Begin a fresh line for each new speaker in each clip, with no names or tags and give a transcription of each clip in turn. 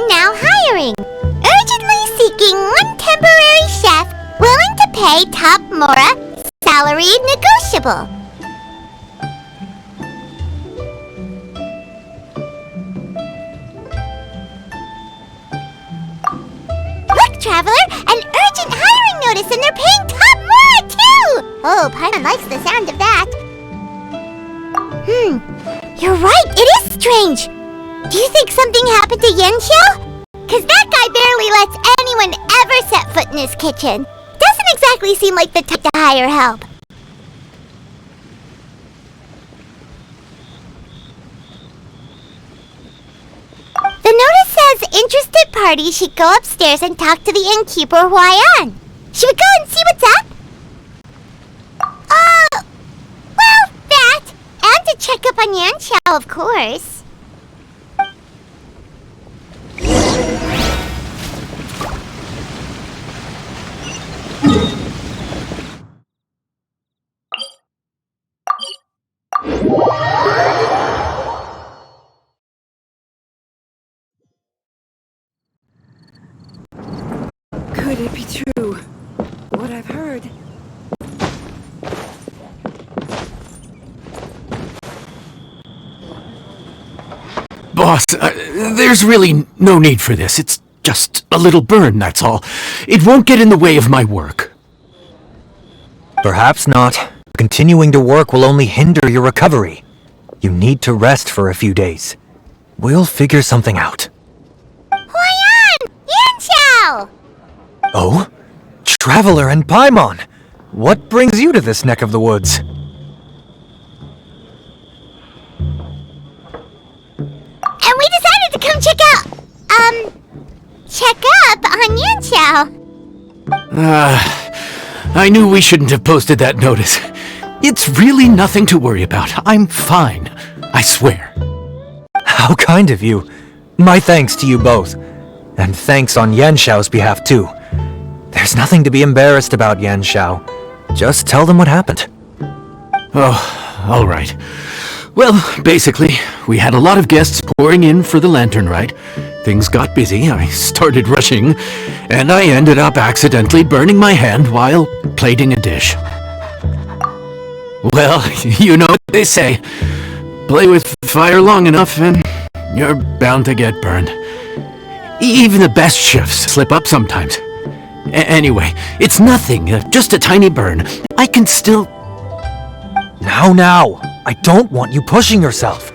Now hiring. Urgently seeking one temporary chef willing to pay top Mora, salary negotiable. Look, Traveler, an urgent hiring notice and they're paying top Mora too! Oh, Paimon likes the sound of that. You're right, it is strange. Do you think something happened to Yanxiao? Cause that guy barely lets anyone ever set foot in his kitchen. Doesn't exactly seem like the type to hire help. The notice says interested parties should go upstairs and talk to the innkeeper Huayan. Should we go and see what's up? Well, that. And to check up on Yanxiao, of course.
Could it be true? What I've heard.
Boss, there's really no need for this. It's just a little burn, that's all. It won't get in the way of my work.
Perhaps not. Continuing to work will only hinder your recovery. You need to rest for a few days. We'll figure something out.
Huayan! Yanxiao!
Oh? Traveler and Paimon! What brings you to this neck of the woods?
And we decided to come check up on Yanxiao.
I knew we shouldn't have posted that notice. It's really nothing to worry about. I'm fine. I swear.
How kind of you. My thanks to you both. And thanks on Yanxiao's behalf too. There's nothing to be embarrassed about, Yanxiao. Just tell them what happened.
Oh, all right. Well, basically, we had a lot of guests pouring in for the lantern ride. Things got busy, I started rushing, and I ended up accidentally burning my hand while plating a dish. Well, you know what they say. Play with fire long enough and you're bound to get burned. Even the best chefs slip up sometimes. Anyway, it's nothing, just a tiny burn. I can still...
Now, I don't want you pushing yourself.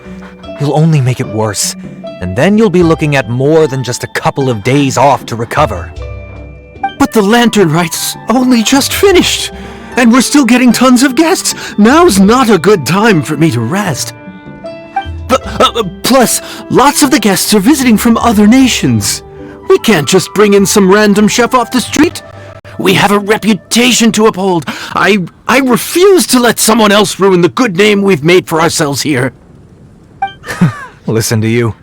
You'll only make it worse, and then you'll be looking at more than just a couple of days off to recover.
But the lantern ride's only just finished, and we're still getting tons of guests. Now's not a good time for me to rest. Plus, lots of the guests are visiting from other nations. We can't just bring in some random chef off the street. We have a reputation to uphold. I refuse to let someone else ruin the good name we've made for ourselves here.
Listen to you.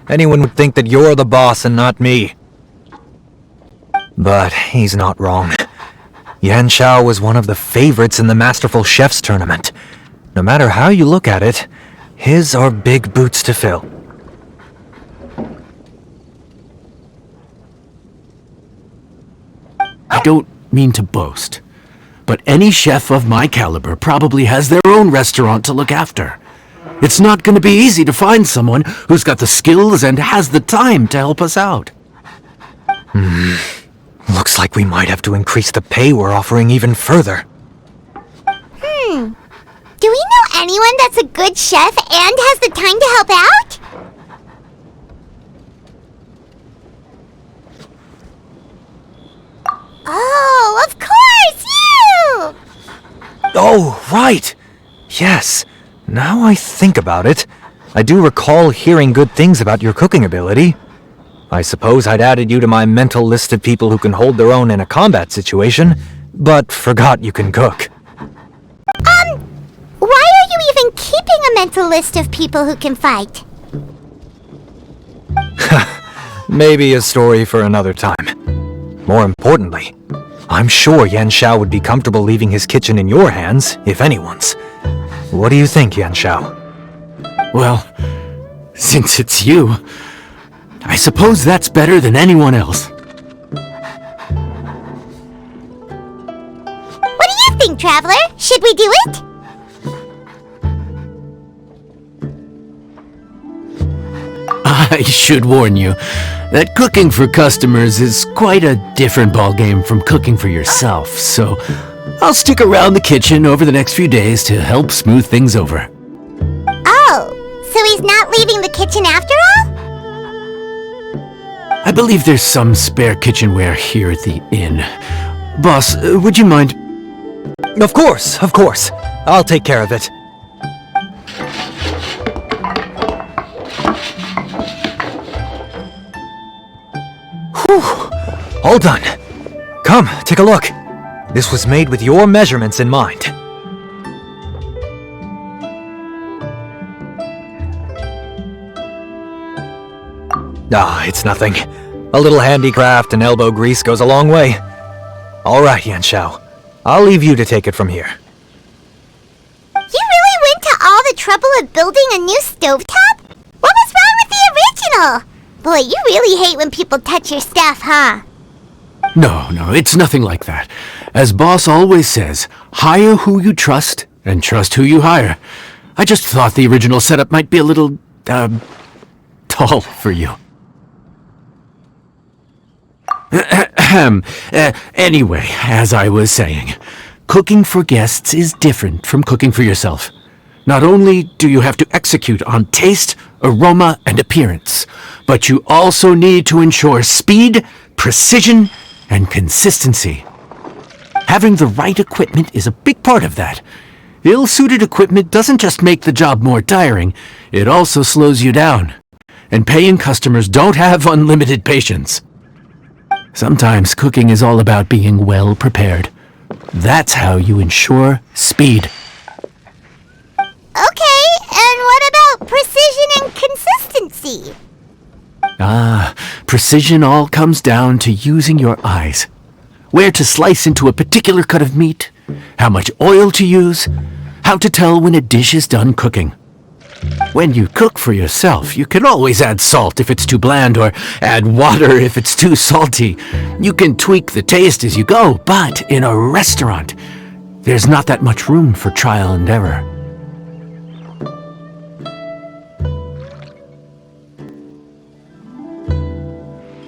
anyone would think that you're the boss and not me. But he's not wrong. Yan Xiao was one of the favorites in the Masterful Chefs tournament. No matter how you look at it, his are big boots to fill.
I don't mean to boast, but any chef of my caliber probably has their own restaurant to look after. It's not going to be easy to find someone who's got the skills and has the time to help us out.
Looks like we might have to increase the pay we're offering even further.
Do we know anyone that's a good chef and has the time to help out? Oh, of course, you!
Oh, right! Yes, now I think about it, I do recall hearing good things about your cooking ability. I suppose I'd added you to my mental list of people who can hold their own in a combat situation, but forgot you can cook.
Why are you even keeping a mental list of people who can fight?
Maybe a story for another time. More importantly, I'm sure Yan Xiao would be comfortable leaving his kitchen in your hands, if anyone's. What do you think, Yan Xiao?
Well, since it's you, I suppose that's better than anyone else.
What do you think, Traveler? Should we do it?
I should warn you that cooking for customers is quite a different ballgame from cooking for yourself, so I'll stick around the kitchen over the next few days to help smooth things over.
Oh, so he's not leaving the kitchen after all?
I believe there's some spare kitchenware here at the inn. Boss, would you mind?
Of course. I'll take care of it. Whew. All done. Come, take a look. This was made with your measurements in mind. Ah, it's nothing. A little handicraft and elbow grease goes a long way. All right, Yan Xiao. I'll leave you to take it from here.
You really went to all the trouble of building a new stovetop? What was wrong with the original? Boy, you really hate when people touch your stuff, huh?
No, it's nothing like that. As boss always says, hire who you trust and trust who you hire. I just thought the original setup might be a little, tall for you. Anyway, as I was saying, cooking for guests is different from cooking for yourself. Not only do you have to execute on taste, aroma, and appearance, but you also need to ensure speed, precision, and consistency. Having the right equipment is a big part of that. Ill-suited equipment doesn't just make the job more tiring, it also slows you down. And paying customers don't have unlimited patience. Sometimes cooking is all about being well prepared. That's how you ensure speed.
Okay, and what about precision and consistency?
Precision all comes down to using your eyes. Where to slice into a particular cut of meat, how much oil to use, how to tell when a dish is done cooking. When you cook for yourself, you can always add salt if it's too bland or add water if it's too salty. You can tweak the taste as you go, but in a restaurant, there's not that much room for trial and error.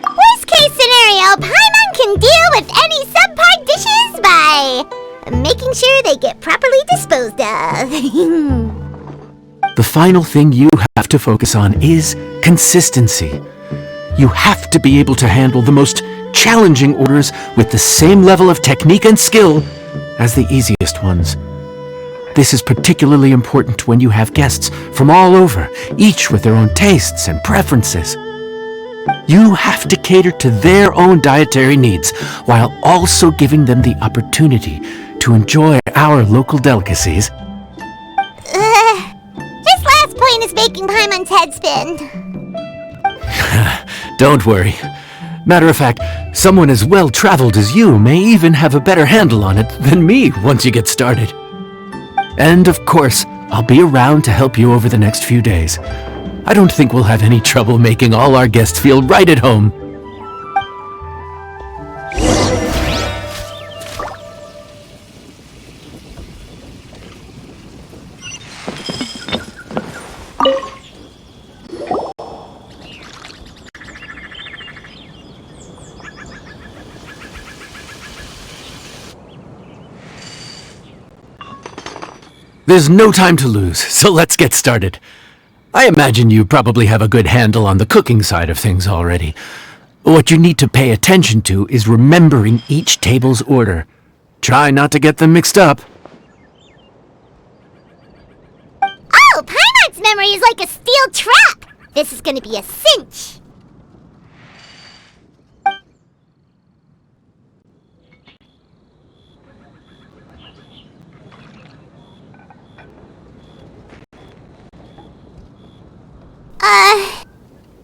Worst case scenario, Paimon can deal with any subpar dishes by making sure they get properly disposed of.
The final thing you have to focus on is consistency. You have to be able to handle the most challenging orders with the same level of technique and skill as the easiest ones. This is particularly important when you have guests from all over, each with their own tastes and preferences. You have to cater to their own dietary needs while also giving them the opportunity to enjoy our local delicacies.
This last point is making Paimon's head spin.
Don't worry. Matter of fact, someone as well-traveled as you may even have a better handle on it than me once you get started. And of course, I'll be around to help you over the next few days. I don't think we'll have any trouble making all our guests feel right at home. There's no time to lose, so let's get started. I imagine you probably have a good handle on the cooking side of things already. What you need to pay attention to is remembering each table's order. Try not to get them mixed up.
Oh, Paimon's memory is like a steel trap! This is gonna be a cinch!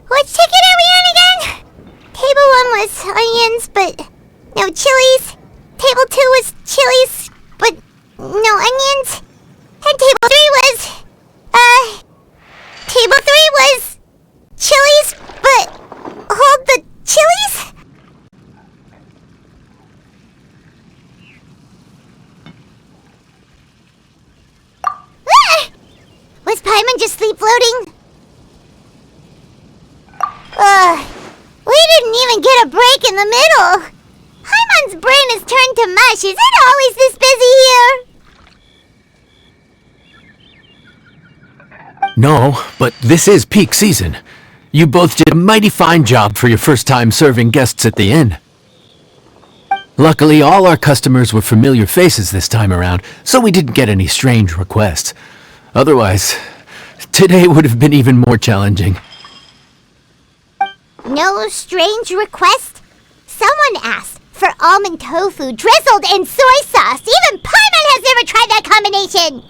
Which ticket are we on again? Table 1 was onions, but no chilies. Table 2 was chilies, but no onions. And table 3 was, table 3 was chilies, but hold the chilies? Ah! Was Paimon just sleep floating? We didn't even get a break in the middle. Paimon's brain has turned to mush. Is it always this busy here?
No, but this is peak season. You both did a mighty fine job for your first time serving guests at the inn. Luckily, all our customers were familiar faces this time around, so we didn't get any strange requests. Otherwise, today would have been even more challenging.
No strange request? Someone asked for almond tofu drizzled in soy sauce. Even Paimon has never tried that combination!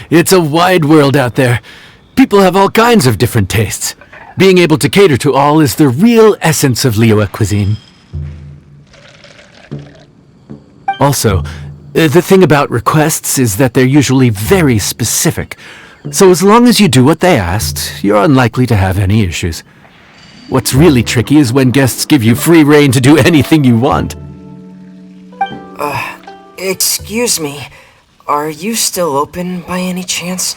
It's a wide world out there. People have all kinds of different tastes. Being able to cater to all is the real essence of Liyue cuisine. Also, the thing about requests is that they're usually very specific. So as long as you do what they asked, you're unlikely to have any issues. What's really tricky is when guests give you free rein to do anything you want.
Excuse me. Are you still open by any chance?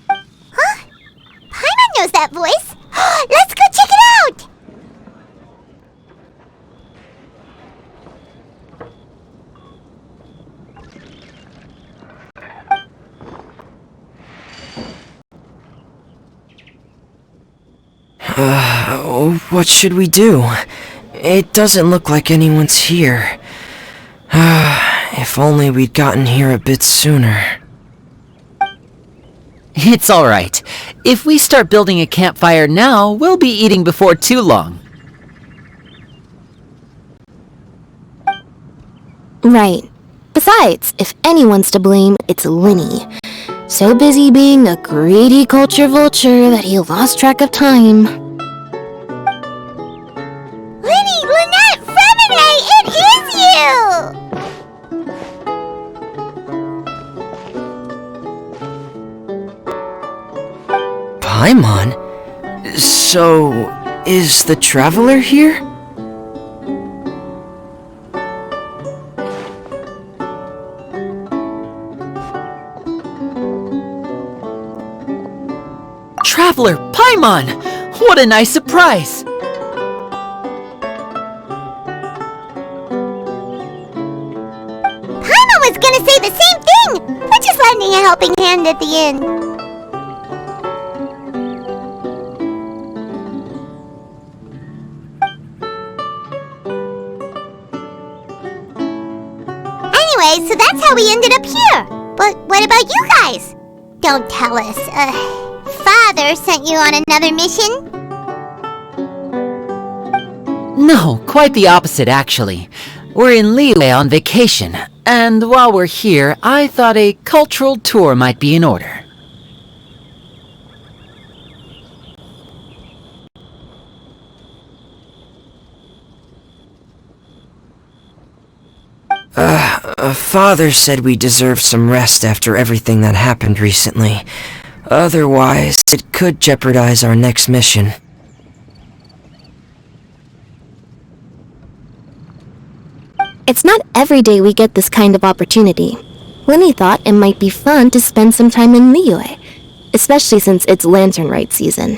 Huh? Paimon knows that voice! Let's go check it out!
What should we do? It doesn't look like anyone's here. If only we'd gotten here a bit sooner.
It's alright. If we start building a campfire now, we'll be eating before too long.
Right. Besides, if anyone's to blame, it's Linny. So busy being a greedy culture vulture that he lost track of time.
Linny, Lynette, Fremine, it is you!
Paimon? So, is the Traveler here?
Traveler, Paimon! What a nice surprise!
Paimon was gonna say the same thing! We're just lending a helping hand at the inn. Anyway, so that's how we ended up here. But what about you guys? Don't tell us, Father sent you on another mission?
No, quite the opposite, actually. We're in Liyue on vacation, and while we're here, I thought a cultural tour might be in order.
Father said we deserve some rest after everything that happened recently. Otherwise, it could jeopardize our next mission.
It's not every day we get this kind of opportunity. Lenny thought it might be fun to spend some time in Liyue, especially since it's lantern rite season.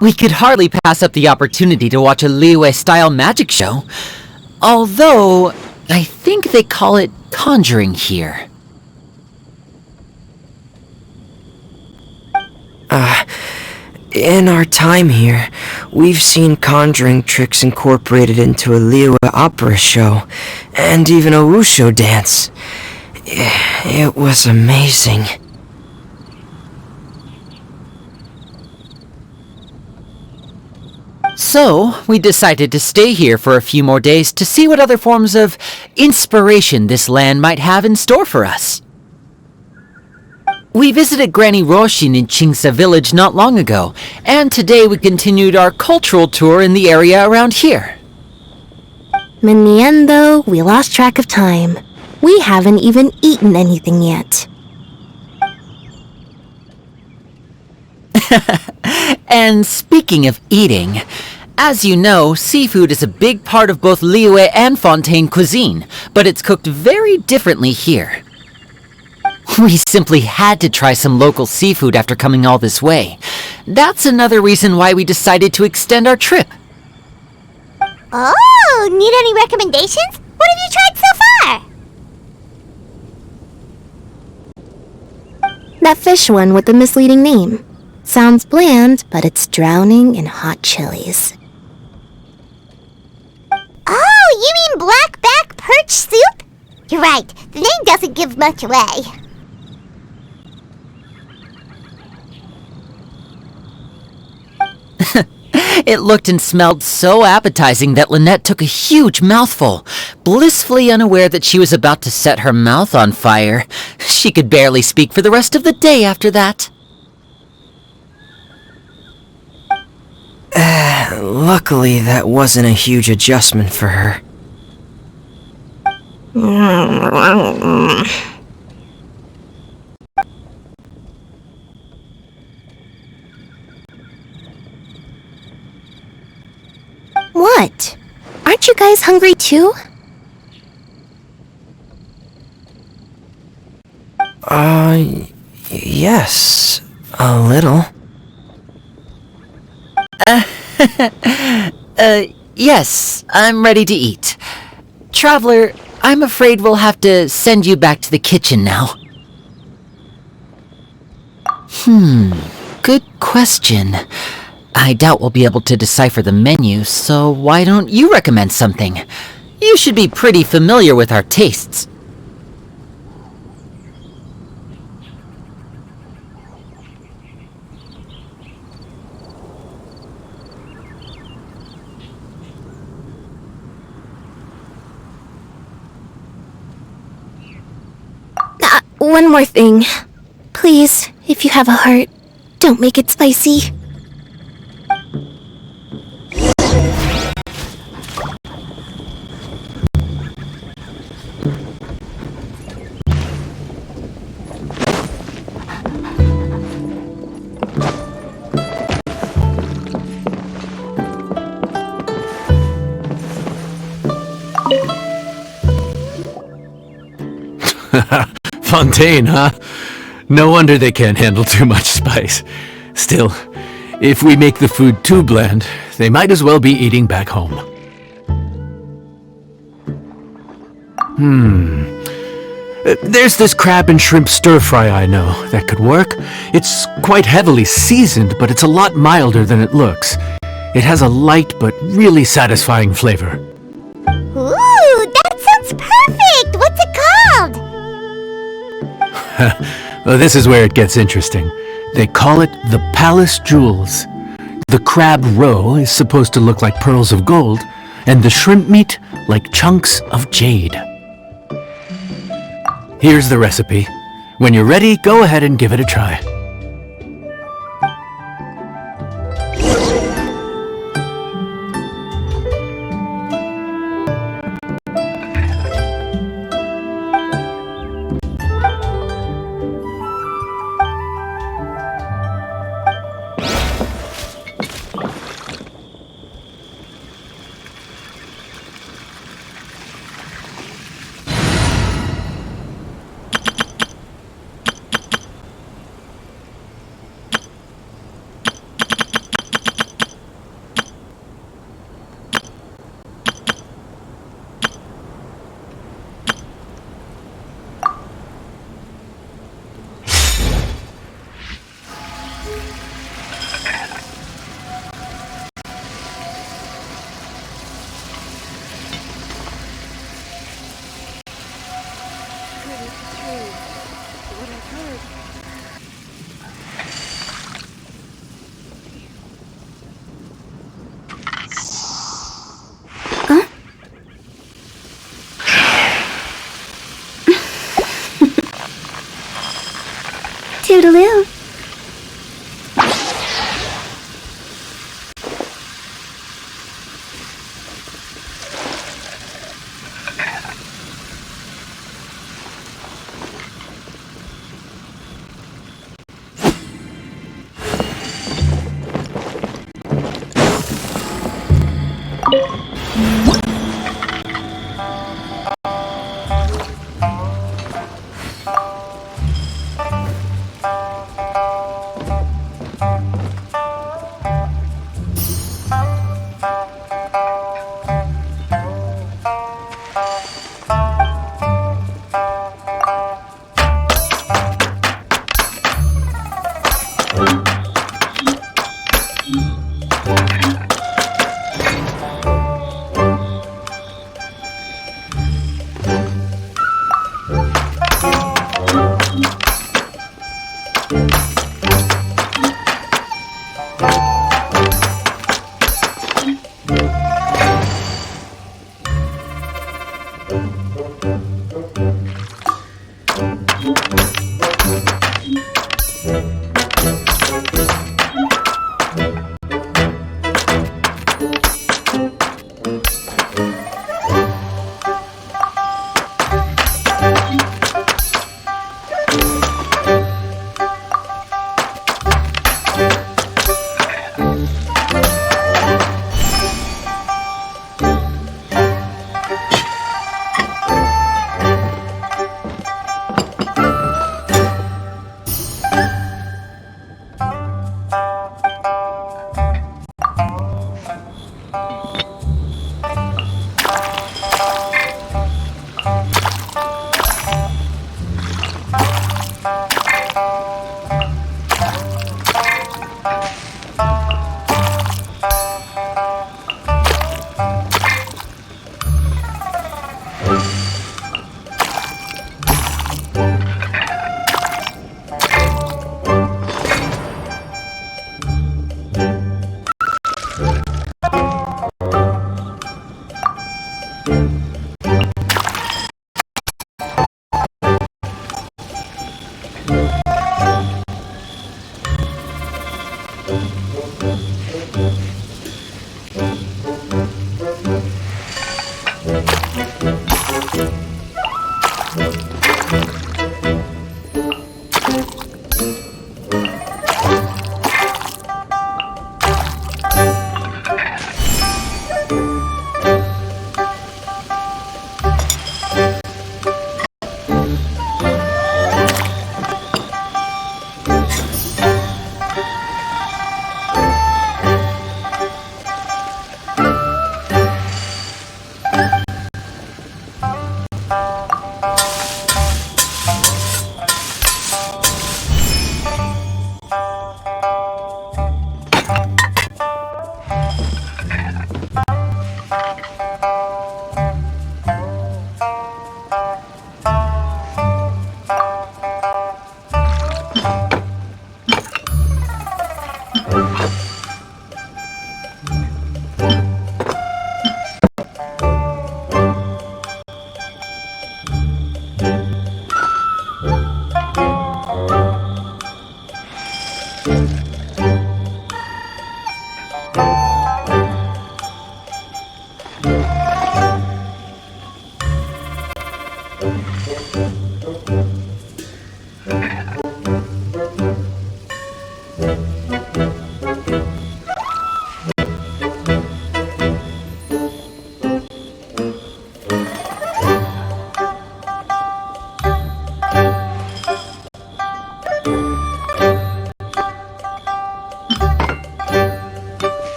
We could hardly pass up the opportunity to watch a Liyue-style magic show. Although, I think they call it conjuring here.
In our time here, we've seen conjuring tricks incorporated into a Liyue opera show, and even a wushu dance. It was amazing.
So, we decided to stay here for a few more days to see what other forms of inspiration this land might have in store for us. We visited Granny Roshin in Chingsa village not long ago, and today we continued our cultural tour in the area around here.
In the end, though, we lost track of time. We haven't even eaten anything yet.
And speaking of eating, as you know, seafood is a big part of both Liyue and Fontaine cuisine, but it's cooked very differently here. We simply had to try some local seafood after coming all this way. That's another reason why we decided to extend our trip.
Oh, need any recommendations? What have you tried so far?
That fish one with the misleading name. Sounds bland, but it's drowning in hot chilies.
Oh, you mean blackback perch soup? You're right, the name doesn't give much away.
It looked and smelled so appetizing that Lynette took a huge mouthful, blissfully unaware that she was about to set her mouth on fire. She could barely speak for the rest of the day after that.
Luckily, that wasn't a huge adjustment for her.
What? Aren't you guys hungry too?
Yes, a little.
Yes, I'm ready to eat. Traveler, I'm afraid we'll have to send you back to the kitchen now. Good question. I doubt we'll be able to decipher the menu, so why don't you recommend something? You should be pretty familiar with our tastes.
One more thing. Please, if you have a heart, don't make it spicy.
Fontaine, huh? No wonder they can't handle too much spice. Still, if we make the food too bland, they might as well be eating back home. There's this crab and shrimp stir-fry I know that could work. It's quite heavily seasoned, but it's a lot milder than it looks. It has a light but really satisfying flavor.
Ooh, that sounds perfect! What's it called?
Well, this is where it gets interesting. They call it the Palace Jewels. The crab roe is supposed to look like pearls of gold, and the shrimp meat like chunks of jade. Here's the recipe. When you're ready, go ahead and give it a try.
What I've heard.
Toodaloo.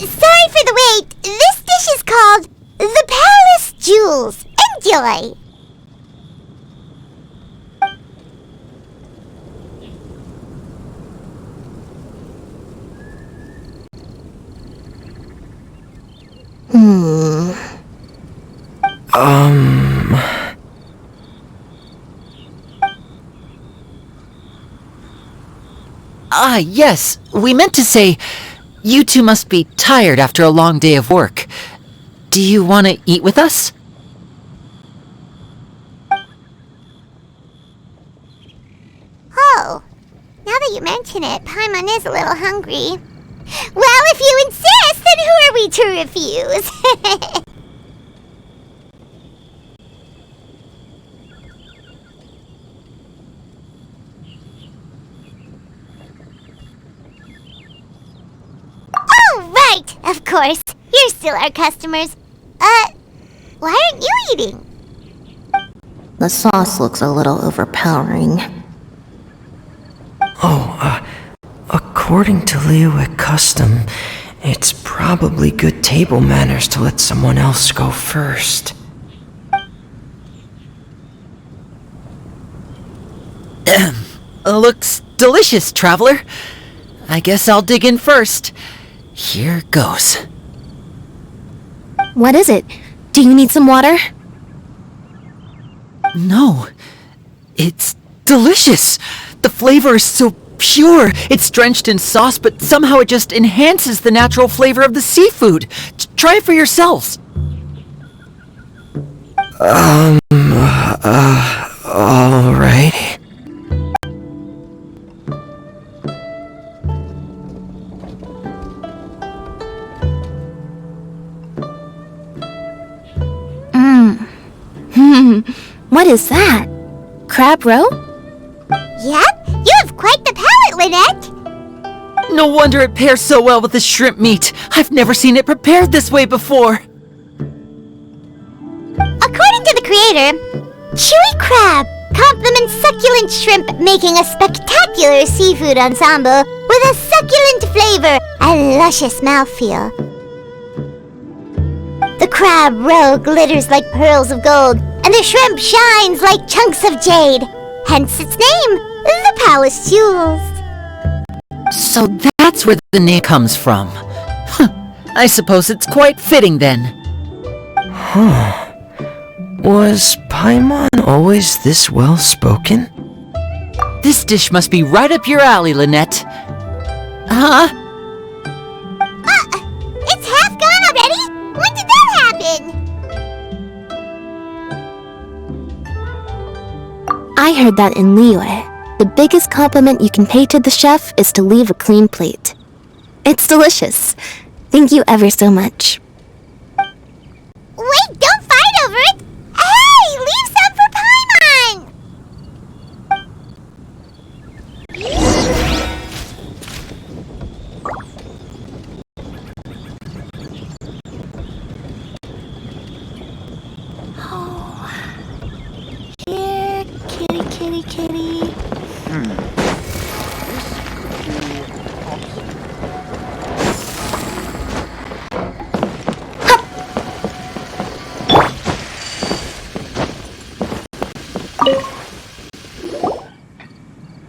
Sorry for the wait. This dish is called the Palace Jewels. Enjoy.
Ah, yes. We meant to say, you two must be tired after a long day of work. Do you want to eat with us?
Oh, now that you mention it, Paimon is a little hungry. Well, if you insist, then who are we to refuse? Oh, right! Of course. You're still our customers. Why aren't you eating?
The sauce looks a little overpowering.
According to Liyue custom, it's probably good table manners to let someone else go first.
Looks delicious, traveler. I guess I'll dig in first. Here goes.
What is it? Do you need some water?
No, it's delicious. The flavor is so pure. It's drenched in sauce, but somehow it just enhances the natural flavor of the seafood. Try it for yourselves.
Alright.
What is that? Crab roe?
Yep, you have quite the palate, Lynette.
No wonder it pairs so well with the shrimp meat. I've never seen it prepared this way before.
According to the creator, chewy crab complements succulent shrimp, making a spectacular seafood ensemble with a succulent flavor and luscious mouthfeel. The crab roe glitters like pearls of gold, and the shrimp shines like chunks of jade. Hence its name, the Palace Jewels.
So that's where the name comes from. I suppose it's quite fitting then.
Was Paimon always this well-spoken?
This dish must be right up your alley, Lynette. Huh?
It's half gone already? When did that happen?
I heard that in Liyue, the biggest compliment you can pay to the chef is to leave a clean plate. It's delicious. Thank you ever so much.
Wait, don't fight over it! Hey, leave some for Paimon! Here, kitty, kitty, kitty.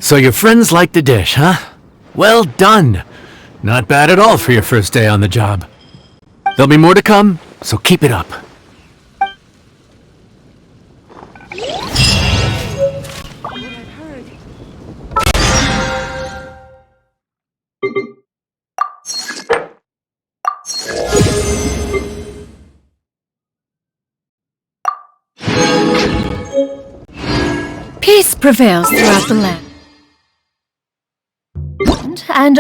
So your friends like the dish, huh? Well done. Not bad at all for your first day on the job. There'll be more to come, so keep it up.
Peace prevails throughout the land. And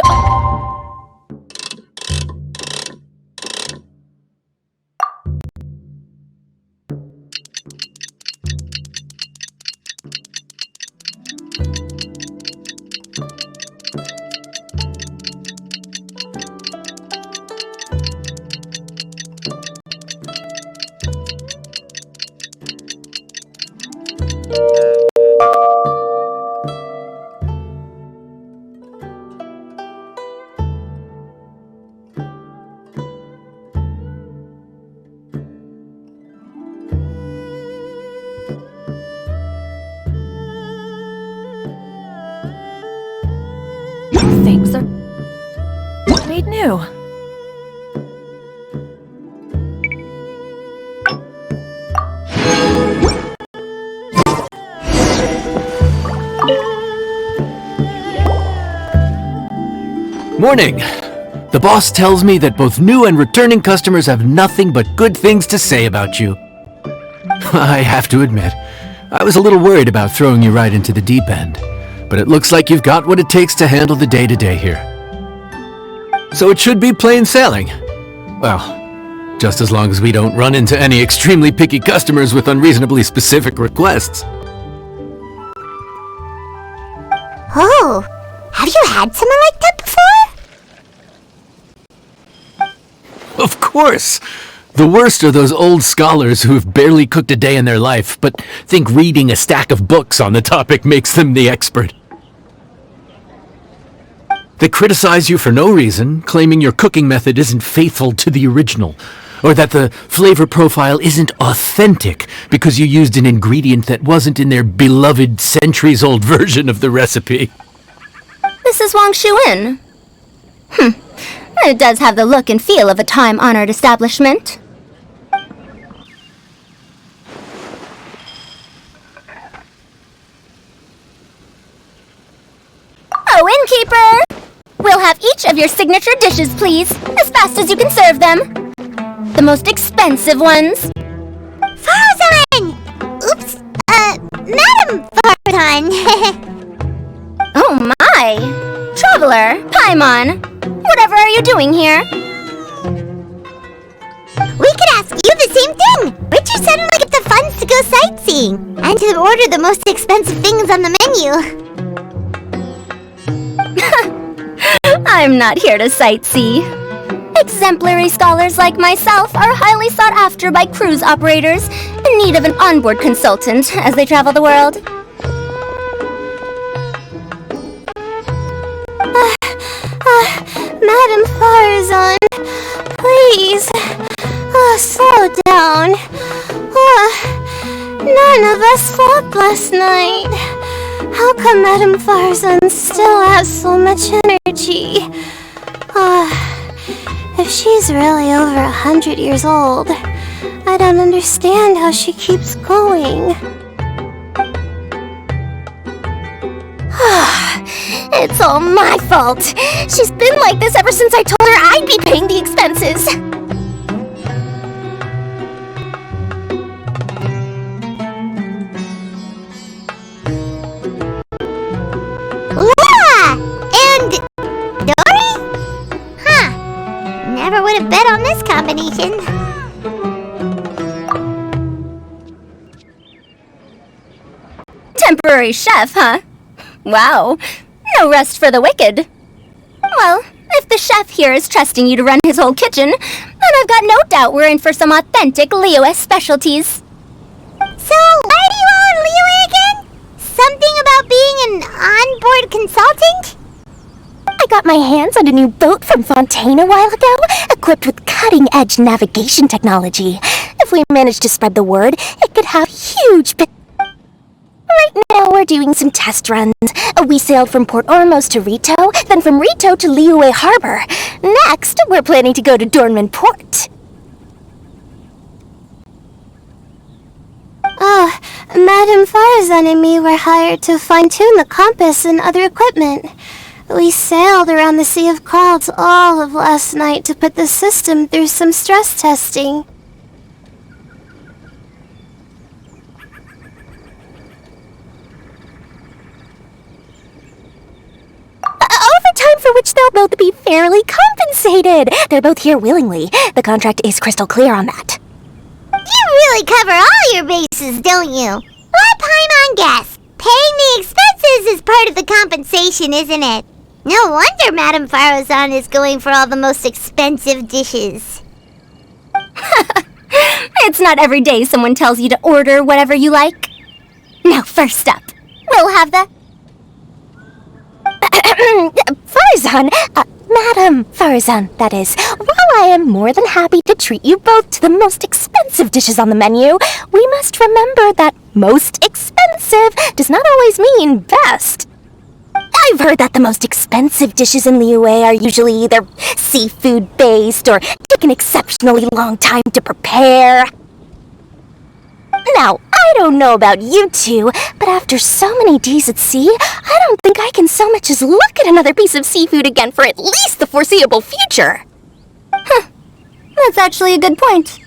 things are made new.
Morning! The boss tells me that both new and returning customers have nothing but good things to say about you. I have to admit, I was a little worried about throwing you right into the deep end, but it looks like you've got what it takes to handle the day-to-day here. So it should be plain sailing. Well, just as long as we don't run into any extremely picky customers with unreasonably specific requests.
Oh, have you had someone like that before?
Of course! The worst are those old scholars who've barely cooked a day in their life, but think reading a stack of books on the topic makes them the expert. They criticize you for no reason, claiming your cooking method isn't faithful to the original, or that the flavor profile isn't authentic because you used an ingredient that wasn't in their beloved centuries-old version of the recipe.
This is Wang Shuin. It does have the look and feel of a time-honored establishment. Oh, innkeeper! We'll have each of your signature dishes, please, as fast as you can serve them. The most expensive ones.
Farzan! Oops, Madam Farzan.
Oh my! Traveler, Paimon, whatever are you doing here?
We could ask you the same thing! Richard suddenly get the funds to go sightseeing, and to order the most expensive things on the menu.
I'm not here to sightsee. Exemplary scholars like myself are highly sought after by cruise operators in need of an onboard consultant as they travel the world. Madam Farzan, please, slow down. None of us slept last night. How come Madam Farzan still has so much energy? If she's really over 100 years old, I don't understand how she keeps going. It's all my fault. She's been like this ever since I told her I'd be paying the expenses.
Laura! And Dory? Huh. Never would have bet on this combination.
Temporary chef, huh? Wow. No rest for the wicked. Well, if the chef here is trusting you to run his whole kitchen, then I've got no doubt we're in for some authentic Liyue specialties.
So, why do you own Liyue again? Something about being an onboard consultant?
I got my hands on a new boat from Fontaine a while ago, equipped with cutting-edge navigation technology. If we manage to spread the word, it could have huge Right now we're
are doing some test runs. We sailed from Port Ormuz to Rito, then from Rito to Liyue Harbor. Next, we're planning to go to Dornman Port.
Oh, Madame Farazan and me were hired to fine-tune the compass and other equipment. We sailed around the Sea of Clouds all of last night to put the system through some stress testing.
Overtime for which they'll both be fairly compensated. They're both here willingly. The contract is crystal clear on that.
You really cover all your bases, don't you? Let Paimon guess. Paying the expenses is part of the compensation, isn't it? No wonder Madame Farazan is going for all the most expensive dishes.
It's not every day someone tells you to order whatever you like. Now, first up, we'll have the...
Farazan, Madam Farazan, that is. While I am more than happy to treat you both to the most expensive dishes on the menu, we must remember that most expensive does not always mean best. I've heard that the most expensive dishes in Liyue are usually either seafood-based or take an exceptionally long time to prepare. Now, I don't know about you two, but after so many days at sea, I don't think I can so much as look at another piece of seafood again for at least the foreseeable future.
Huh. That's actually a good point.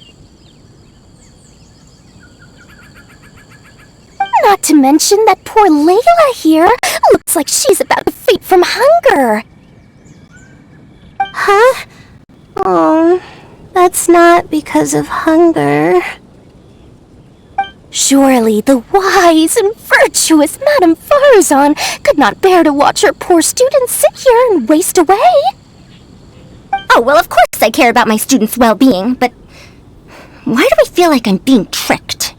Not to mention that poor Layla here looks like she's about to faint from hunger.
Huh? Oh, that's not because of hunger.
Surely the wise and virtuous Madame Farazan could not bear to watch her poor students sit here and waste away.
Oh, well, of course I care about my students' well-being, but why do I feel like I'm being tricked?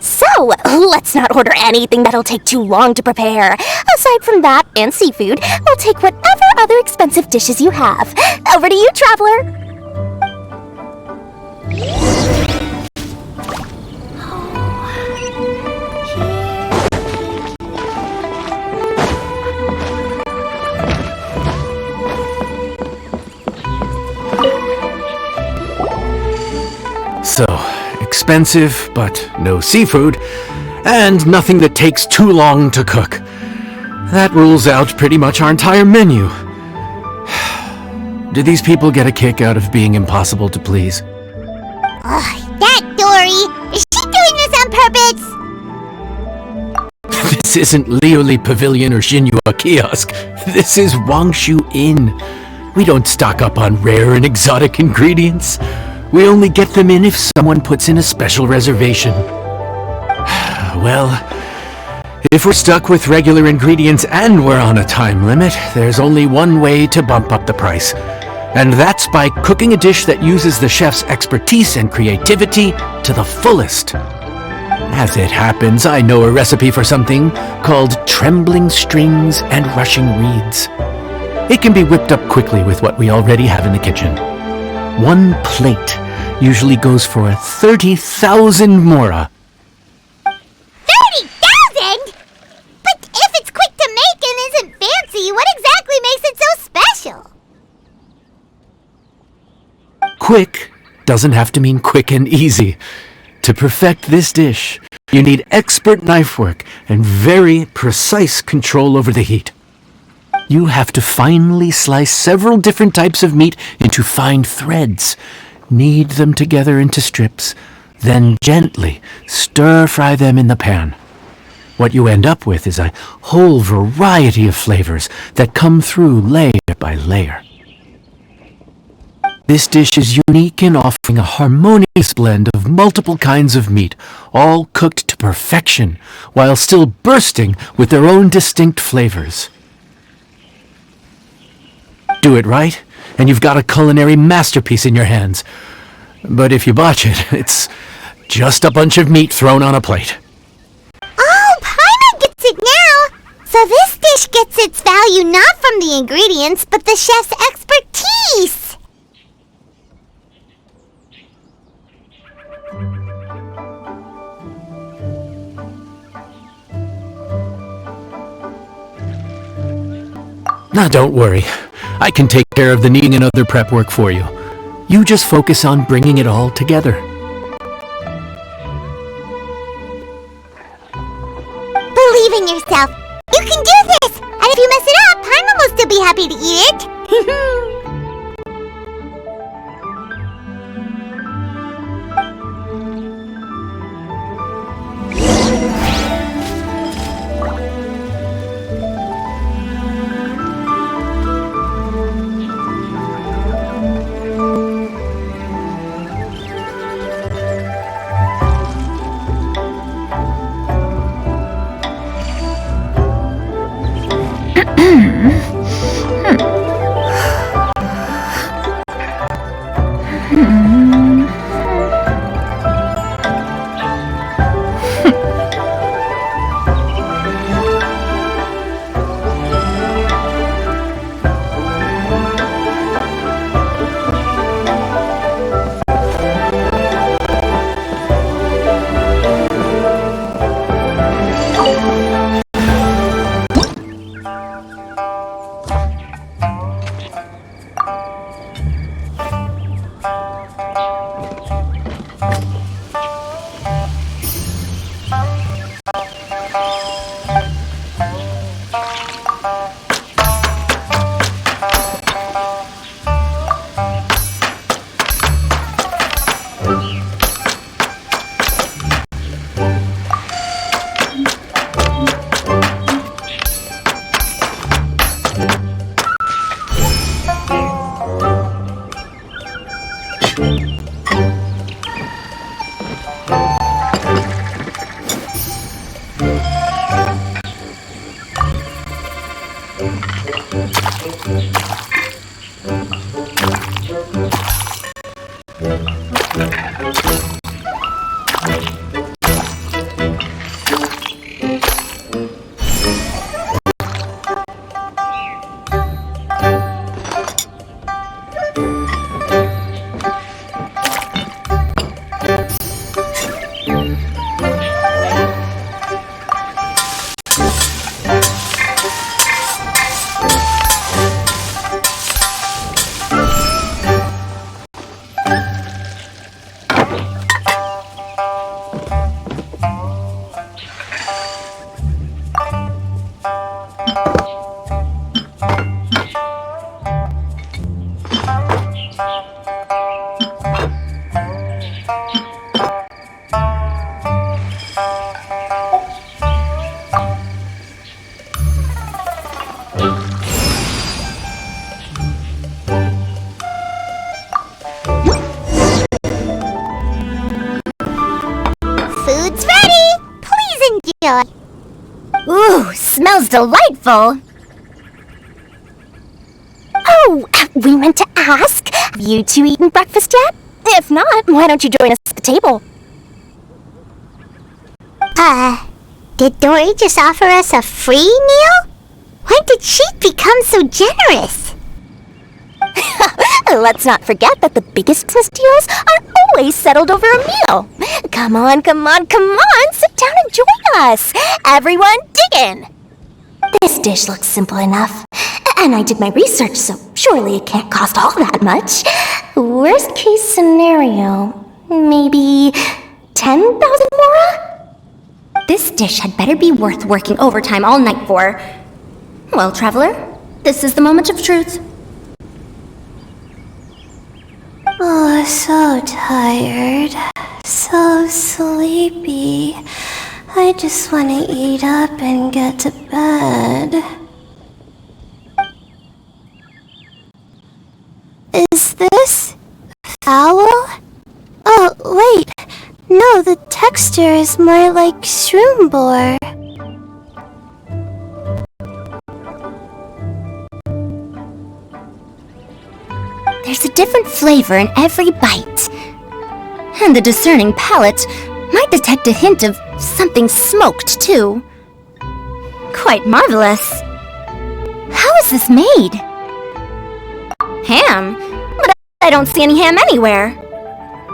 So, let's not order anything that'll take too long to prepare. Aside from that and seafood, we'll take whatever other expensive dishes you have. Over to you, traveler.
So, expensive, but no seafood, and nothing that takes too long to cook. That rules out pretty much our entire menu. Do these people get a kick out of being impossible to please?
Ugh, that Dory! Is she doing this on purpose?
This isn't Liuli Pavilion or Xinhua Kiosk. This is Wangshu Inn. We don't stock up on rare and exotic ingredients. We only get them in if someone puts in a special reservation. Well, if we're stuck with regular ingredients and we're on a time limit, there's only one way to bump up the price. And that's by cooking a dish that uses the chef's expertise and creativity to the fullest. As it happens, I know a recipe for something called trembling strings and rushing reeds. It can be whipped up quickly with what we already have in the kitchen. One plate usually goes for 30,000 mora.
30,000? But if it's quick to make and isn't fancy, what exactly makes it so special?
Quick doesn't have to mean quick and easy. To perfect this dish, you need expert knife work and very precise control over the heat. You have to finely slice several different types of meat into fine threads, knead them together into strips, then gently stir-fry them in the pan. What you end up with is a whole variety of flavors that come through layer by layer. This dish is unique in offering a harmonious blend of multiple kinds of meat, all cooked to perfection, while still bursting with their own distinct flavors. Do it right, and you've got a culinary masterpiece in your hands. But if you botch it, it's just a bunch of meat thrown on a plate.
Oh, Paimon gets it now! So this dish gets its value not from the ingredients, but the chef's expertise!
Now don't worry. I can take care of the kneading and other prep work for you. You just focus on bringing it all together.
Believe in yourself. You can do this! And if you mess it up, Paimon will still be happy to eat it. Food's ready! Please enjoy!
Ooh, smells delightful.
Oh, we meant to ask. Have you two eaten breakfast yet? If not, why don't you join us at the table?
Did Dory just offer us a free meal? When did she become so generous?
Let's not forget that the biggest business deals are always settled over a meal. Come on, sit down and join us. Everyone, dig in. This dish looks simple enough. And I did my research, so surely it can't cost all that much. Worst case scenario, maybe 10,000 mora?
This dish had better be worth working overtime all night for. Well, traveler, this is the moment of truth.
Oh, so tired. So sleepy. I just want to eat up and get to bed. Is this foul? Oh, wait. No, the texture is more like shroom boar.
There's a different flavor in every bite. And the discerning palate might detect a hint of something smoked, too. Quite marvelous. How is this made? Ham? But I don't see any ham anywhere.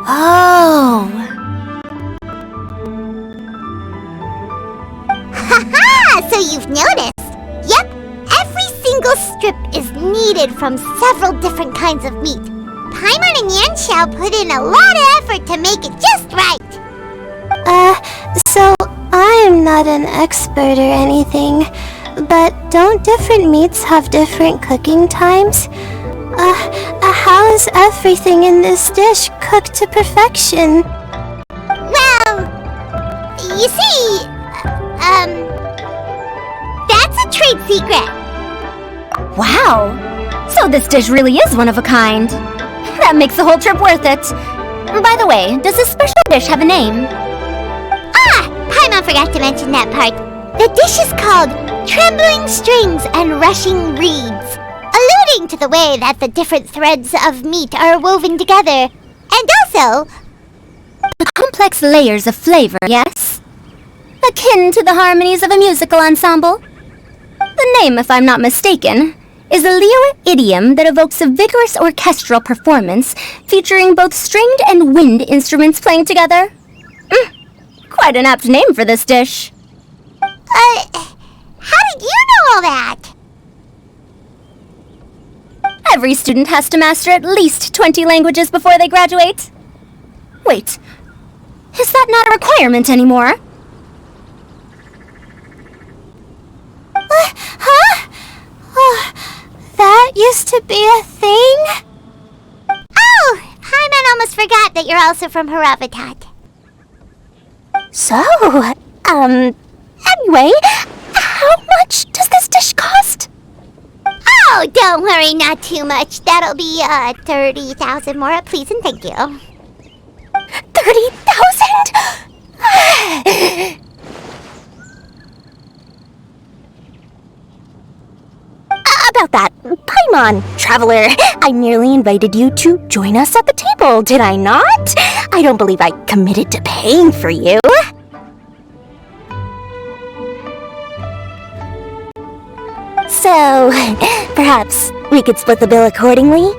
Oh.
Haha! So you've noticed? Yep, every single single strip is kneaded from several different kinds of meat. Paimon and Yanxiao put in a lot of effort to make it just right.
So I'm not an expert or anything, but don't different meats have different cooking times? How is everything in this dish cooked to perfection?
Well, you see, that's a trade secret.
Wow! So this dish really is one of a kind. That makes the whole trip worth it. By the way, does this special dish have a name?
Paimon forgot to mention that part. The dish is called Trembling Strings and Rushing Reeds, alluding to the way that the different threads of meat are woven together, and also
The complex layers of flavor, yes? Akin to the harmonies of a musical ensemble? The name, if I'm not mistaken, is a Liyue idiom that evokes a vigorous orchestral performance featuring both stringed and wind instruments playing together. Quite an apt name for this dish.
how did you know all that?
Every student has to master at least 20 languages before they graduate. Wait, is that not a requirement anymore?
Huh? Oh, that used to be a thing?
Oh, Paimon almost forgot that you're also from Haravatat.
So, anyway, how much does this dish cost?
Oh, don't worry, not too much. That'll be 30,000 more, please and thank you.
30,000? About that, Paimon, traveler, I nearly invited you to join us at the table, did I not? I don't believe I committed to paying for you. So, perhaps we could split the bill accordingly?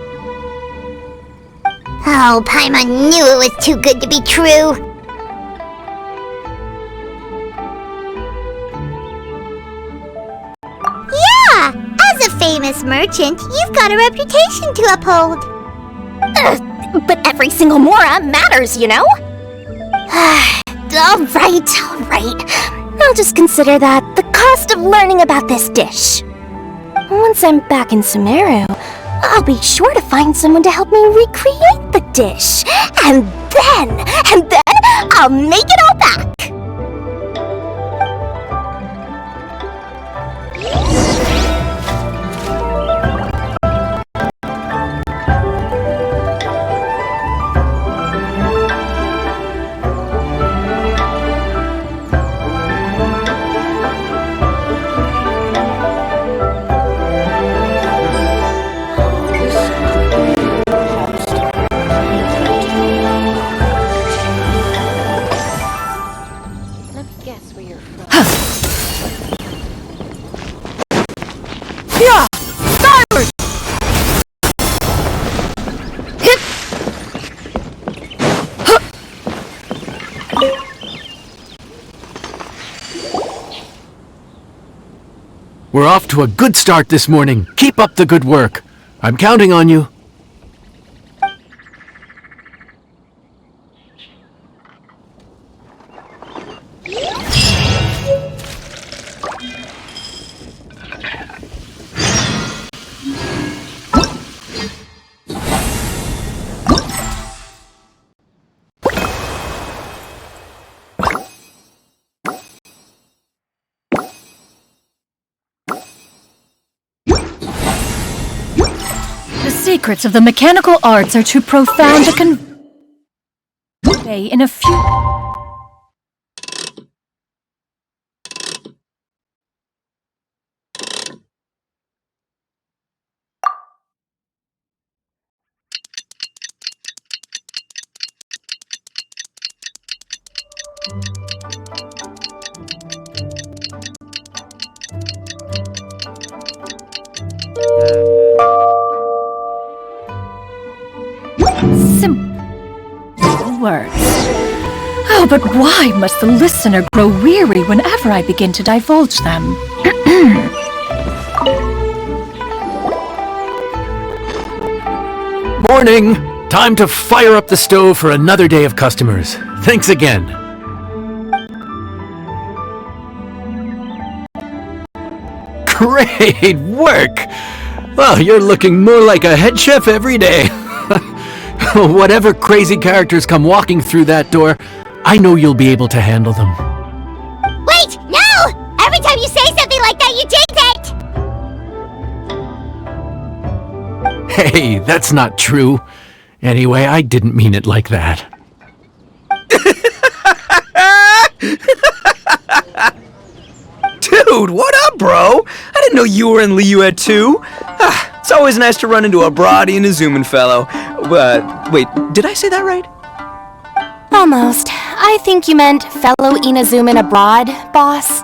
Oh, Paimon knew it was too good to be true. Yeah, as a famous merchant, you've got a reputation to uphold.
But every single mora matters, you know? Alright. I'll just consider that the cost of learning about this dish. Once I'm back in Sumeru, I'll be sure to find someone to help me recreate the dish. And then I'll make it all back.
We're off to a good start this morning. Keep up the good work. I'm counting on you.
The secrets of the mechanical arts are too profound to convey in a few... simple words. Oh, but why must the listener grow weary whenever I begin to divulge them?
Morning! Time to fire up the stove for another day of customers. Thanks again. Great work! Well, you're looking more like a head chef every day. Whatever crazy characters come walking through that door, I know you'll be able to handle them.
Wait, no! Every time you say something like that, you jinx it!
Hey, that's not true. Anyway, I didn't mean it like that.
Dude, what up, bro? I didn't know you were in Liyue too. It's always nice to run into a Brody and a Zoomin fellow. Wait, did I say that right?
Almost. I think you meant fellow Inazuman abroad, boss.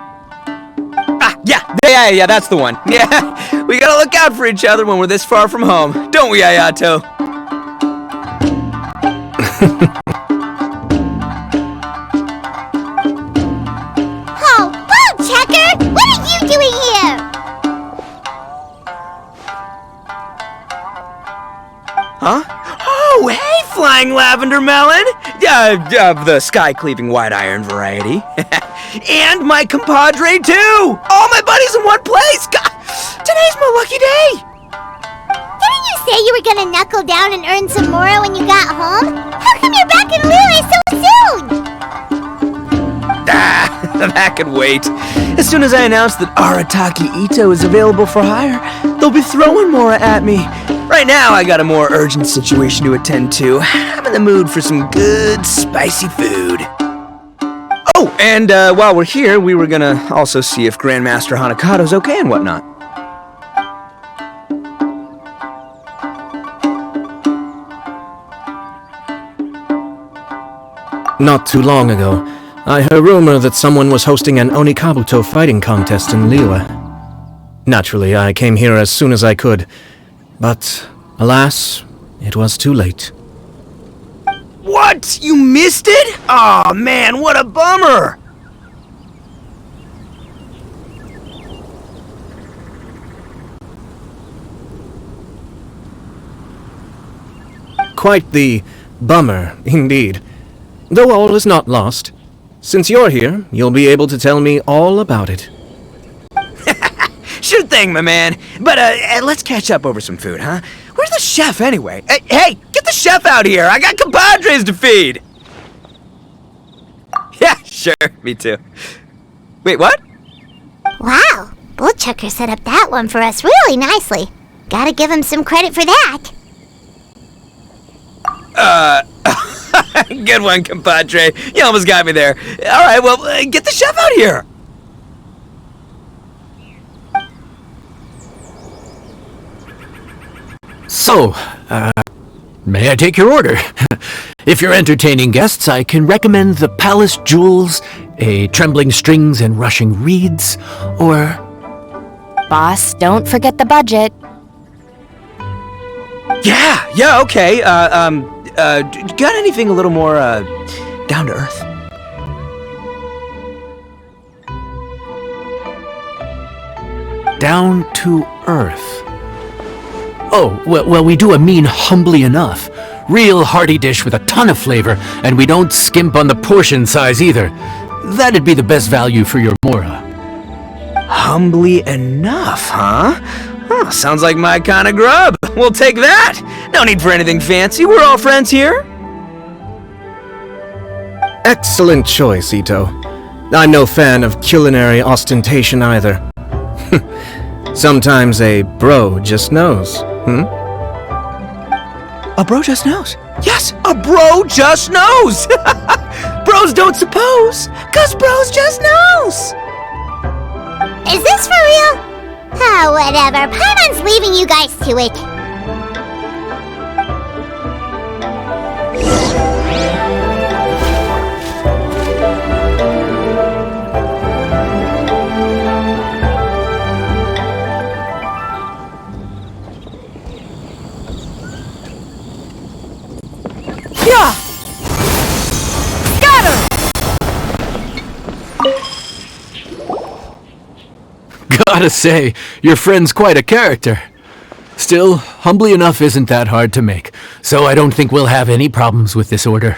Yeah, that's the one. Yeah, we gotta look out for each other when we're this far from home, don't we, Ayato?
Oh, Bull Checker! What are you doing here?
Huh? Oh, hey, Flying Lavender Melon! The sky-cleaving white iron variety. And my compadre, too! All my buddies in one place! God, today's my lucky day!
Didn't you say you were gonna knuckle down and earn some more when you got home? How come you're back in Liyue so soon?
That could wait. As soon as I announce that Arataki Ito is available for hire, they'll be throwing Mora at me. Right now, I got a more urgent situation to attend to. I'm in the mood for some good, spicy food. Oh, and while we're here, we were gonna also see if Grandmaster Hanakado's okay and whatnot.
Not too long ago, I heard a rumor that someone was hosting an Onikabuto fighting contest in Liyue. Naturally, I came here as soon as I could, but alas, it was too late.
What? You missed it? Aw, man, what a bummer!
Quite the bummer, indeed. Though all is not lost. Since you're here, you'll be able to tell me all about it.
Sure thing, my man. But let's catch up over some food, huh? Where's the chef, anyway? Hey, get the chef out here! I got compadres to feed! Yeah, sure, me too. Wait, what?
Wow, Bull Checker set up that one for us really nicely. Gotta give him some credit for that.
Good one, compadre. You almost got me there. Alright, well, get the chef out here!
So, may I take your order? If you're entertaining guests, I can recommend the Palace Jewels, a Trembling Strings and Rushing Reeds, or...
Boss, don't forget the budget.
Yeah, okay. Got anything a little more, down to earth?
Down to earth. Oh, well, we do a mean humbly enough. Real hearty dish with a ton of flavor, and we don't skimp on the portion size either. That'd be the best value for your Mora.
Humbly enough, huh? Oh, sounds like my kind of grub. We'll take that. No need for anything fancy. We're all friends here.
Excellent choice, Ito. I'm no fan of culinary ostentation either. Sometimes a bro just knows,
A bro just knows. Yes, a bro just knows. Bros don't suppose, 'cause bros just knows.
Is this for real? Oh, whatever. Paimon's leaving you guys to it.
Yeah! Got him!
Gotta say, your friend's quite a character. Still, humbly enough isn't that hard to make, so I don't think we'll have any problems with this order.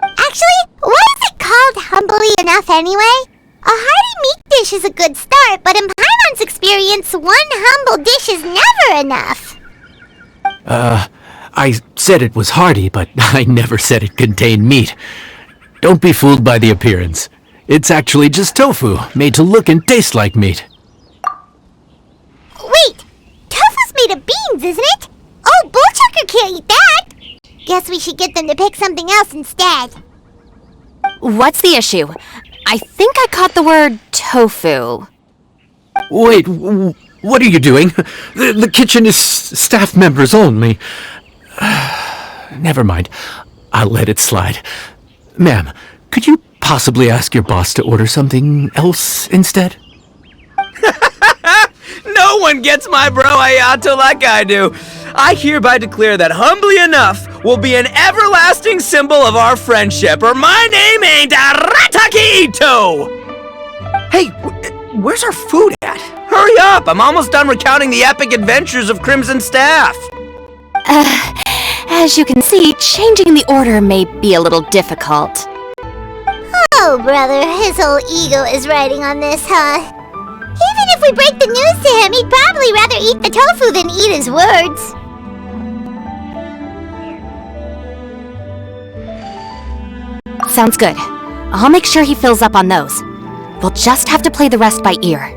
Actually, why is it called humbly enough anyway? A hearty meat dish is a good start, but in Paimon's experience, one humble dish is never enough.
I said it was hearty, but I never said it contained meat. Don't be fooled by the appearance. It's actually just tofu, made to look and taste like meat.
Wait, tofu's made of beans, isn't it? Oh, Bullchucker can't eat that! Guess we should get them to pick something else instead.
What's the issue? I think I caught the word tofu.
Wait, what are you doing? The kitchen is staff members only. Never mind. I'll let it slide. Ma'am, could you possibly ask your boss to order something else instead?
No one gets my bro Ayato like I do. I hereby declare that Humbly Enough will be an everlasting symbol of our friendship, or my name ain't Aratakito! Hey, where's our food at? Hurry up! I'm almost done recounting the epic adventures of Crimson Staff.
As you can see, changing the order may be a little difficult.
Oh, brother, his whole ego is riding on this, huh? Even if we break the news to him, he'd probably rather eat the tofu than eat his words.
Sounds good. I'll make sure he fills up on those. We'll just have to play the rest by ear.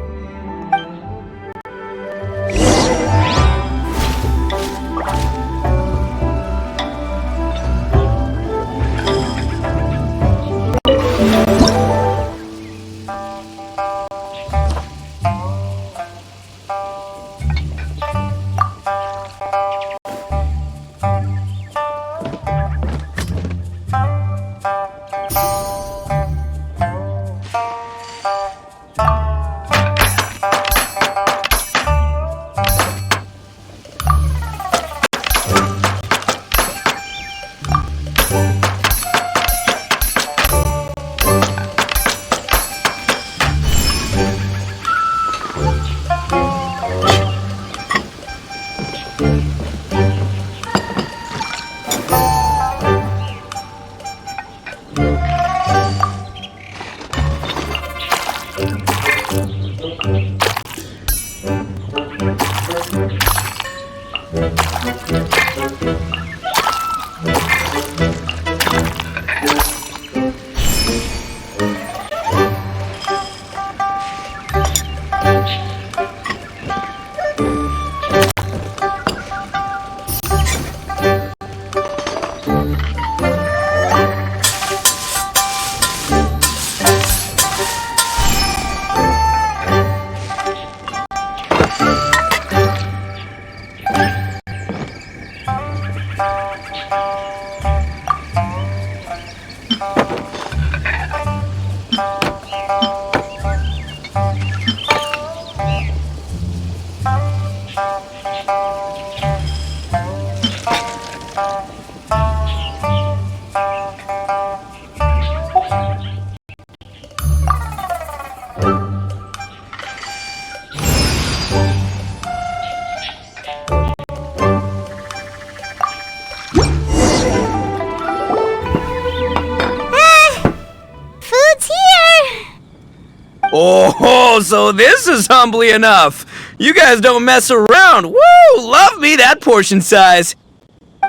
Oh, so this is Humbly Enough. You guys don't mess around. Woo! Love me that portion size.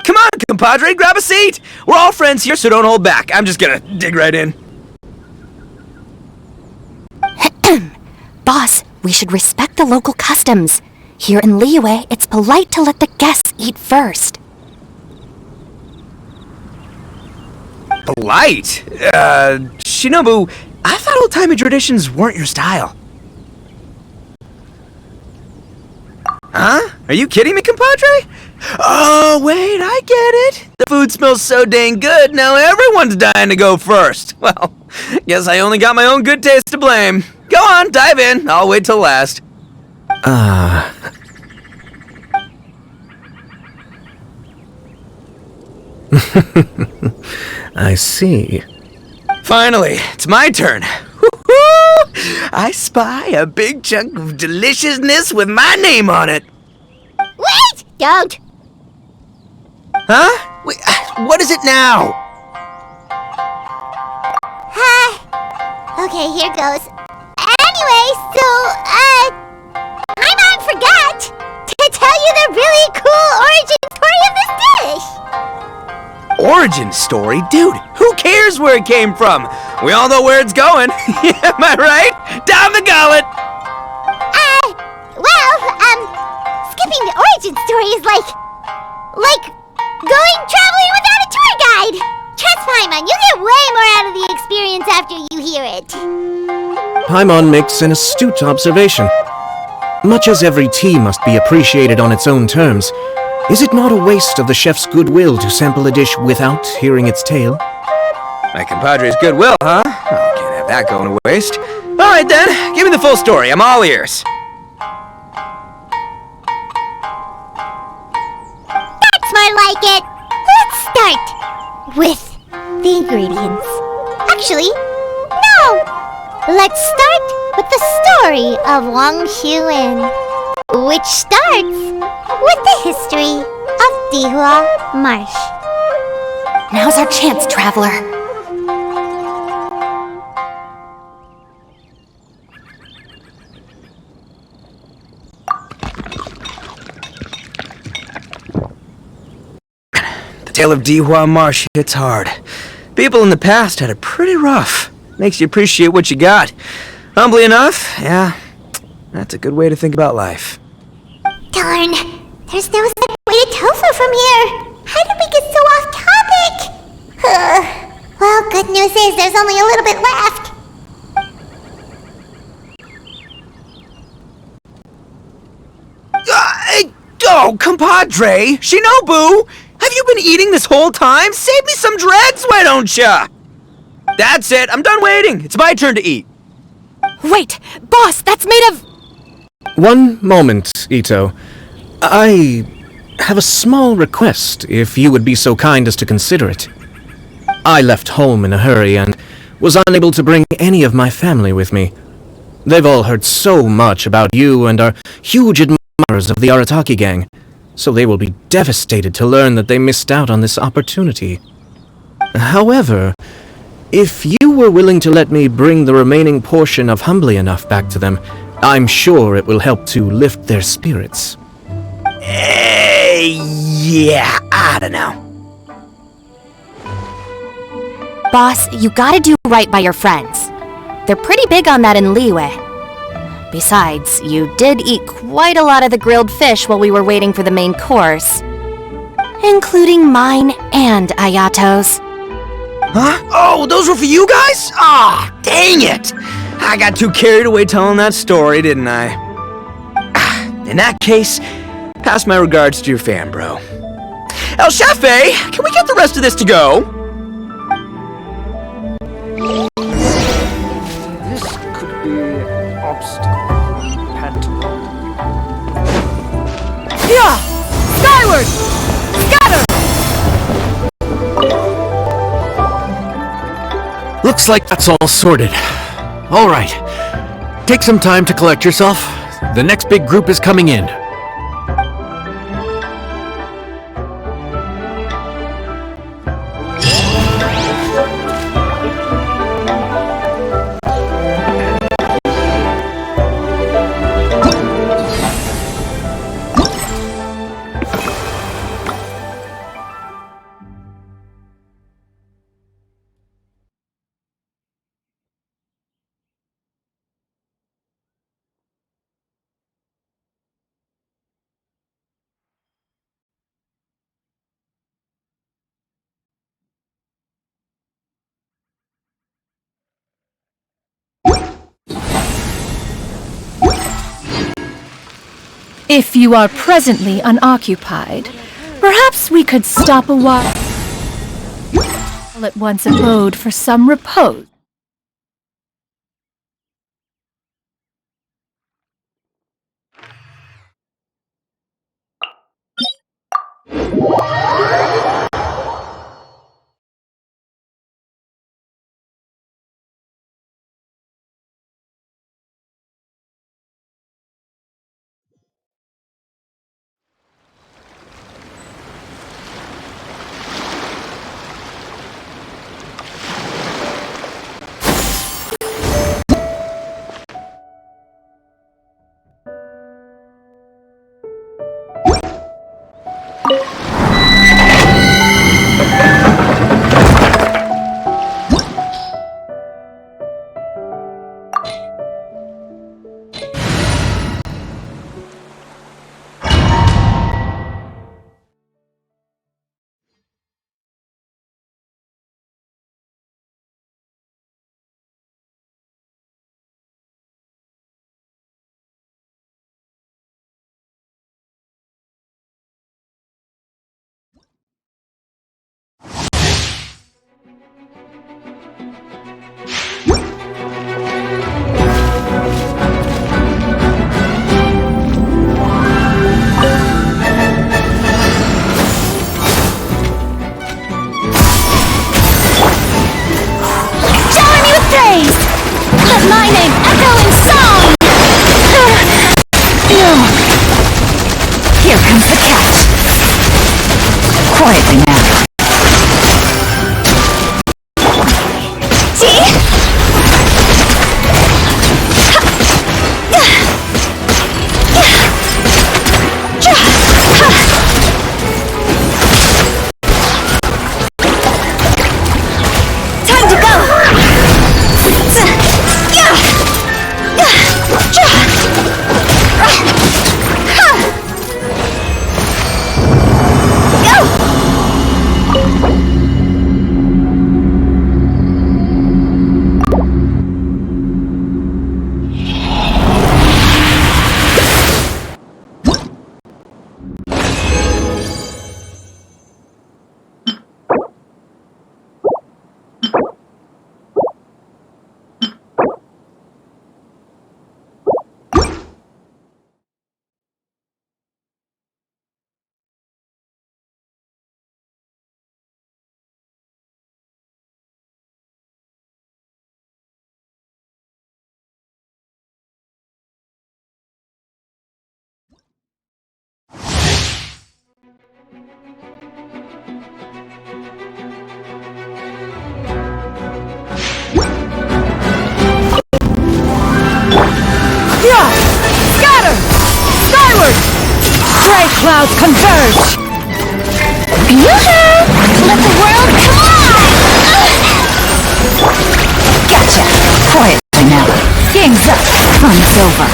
Come on, compadre, grab a seat. We're all friends here, so don't hold back. I'm just gonna dig right in.
Boss, we should respect the local customs. Here in Liyue, it's polite to let the guests eat first.
Polite? Shinobu, I thought old-timey traditions weren't your style. Huh? Are you kidding me, compadre? Oh, wait, I get it. The food smells so dang good, now everyone's dying to go first. Well, guess I only got my own good taste to blame. Go on, dive in. I'll wait till last.
I see.
Finally, it's my turn. Woo-hoo! I spy a big chunk of deliciousness with my name on it.
Wait! Don't.
Huh? Wait, what is it now?
Okay, here goes. Anyway, so, my mom forgot to tell you the really cool origin story of this dish.
Origin story? Dude, who cares where it came from? We all know where it's going. Am I right? Down the gullet!
Skipping the origin story is like going traveling without a tour guide. Trust Paimon, you get way more out of the experience after you hear it.
Paimon makes an astute observation. Much as every tea must be appreciated on its own terms, is it not a waste of the chef's goodwill to sample a dish without hearing its tale?
My compadre's goodwill, huh? Oh, can't have that going to waste. Alright then, give me the full story. I'm all ears.
That's more like it. Let's start with the ingredients. Actually, no. Let's start with the story of Wang Xuan, which starts with the history of Dihua Marsh.
Now's our chance, traveler.
The tale of Dihua Marsh hits hard. People in the past had it pretty rough. Makes you appreciate what you got. Humbly enough, yeah, that's a good way to think about life.
Darn, there's no way to tofu from here. How did we get so off topic? Well, good news is there's only a little bit left.
Oh, compadre! Shinobu! Have you been eating this whole time? Save me some dregs, why don't ya? That's it, I'm done waiting. It's my turn to eat.
Wait, boss, that's made of...
One moment, Ito. I have a small request, if you would be so kind as to consider it. I left home in a hurry and was unable to bring any of my family with me. They've all heard so much about you and are huge admirers of the Arataki gang, so they will be devastated to learn that they missed out on this opportunity. However, if you were willing to let me bring the remaining portion of Humbly Enough back to them, I'm sure it will help to lift their spirits.
Yeah, I don't know.
Boss, you gotta do right by your friends. They're pretty big on that in Liyue. Besides, you did eat quite a lot of the grilled fish while we were waiting for the main course. Including mine and Ayato's.
Huh? Oh, those were for you guys? Ah, dang it! I got too carried away telling that story, didn't I? In that case, pass my regards to your fan, bro. El Chefe, can we get the rest of this to go?
This could be obstacle. Pantaloon.
Yeah! Skyward! Scatter!
Looks like that's all sorted. All right. Take some time to collect yourself. The next big group is coming in.
If you are presently unoccupied, perhaps we could stop a while. At once abode for some repose.
Shower me with praise! Let my name echo in song! Here comes the catch. Quietly now. See? Time to go! Scatter! Skyward! Gray clouds converge! Yoo-hoo! Let the world collide! Gotcha! Quietly now. Game's up. Fun's over.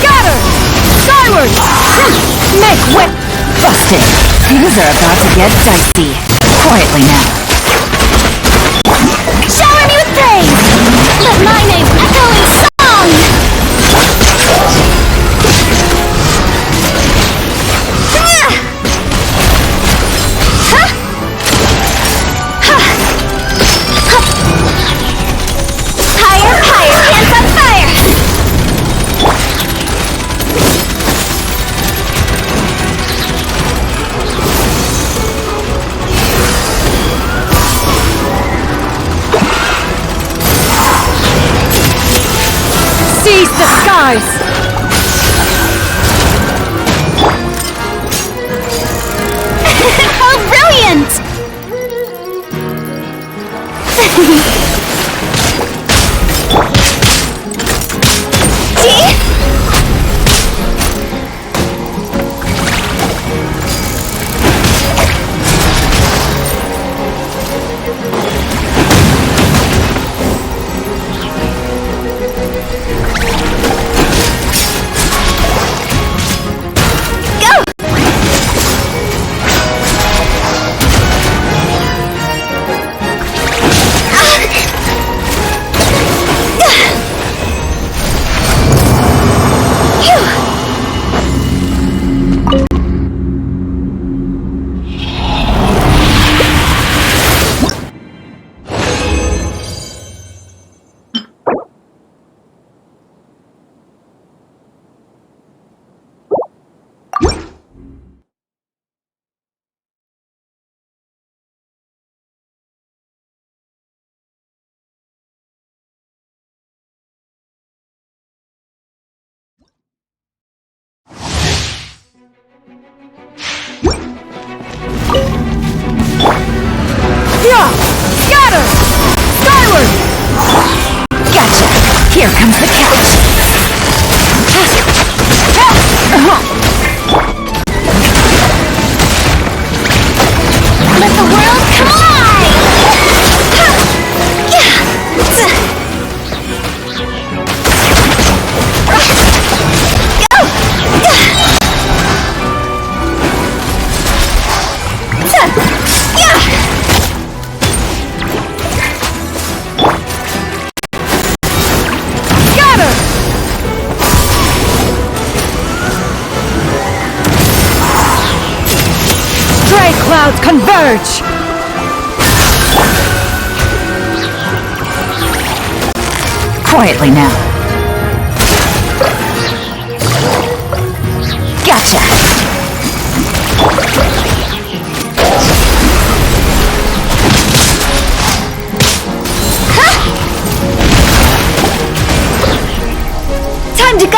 Scatter! Skyward! Make way! Busted! Things are about to get dicey. Quietly now. Shower me with praise! Let my name echo in song! Higher, higher, hands on fire!
Scatter! Skyward!
Gotcha! Here comes the catch! Let the world collide!
Scatter! Stray clouds converge!
Quietly now. Gotcha! Time to go!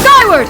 Skyward!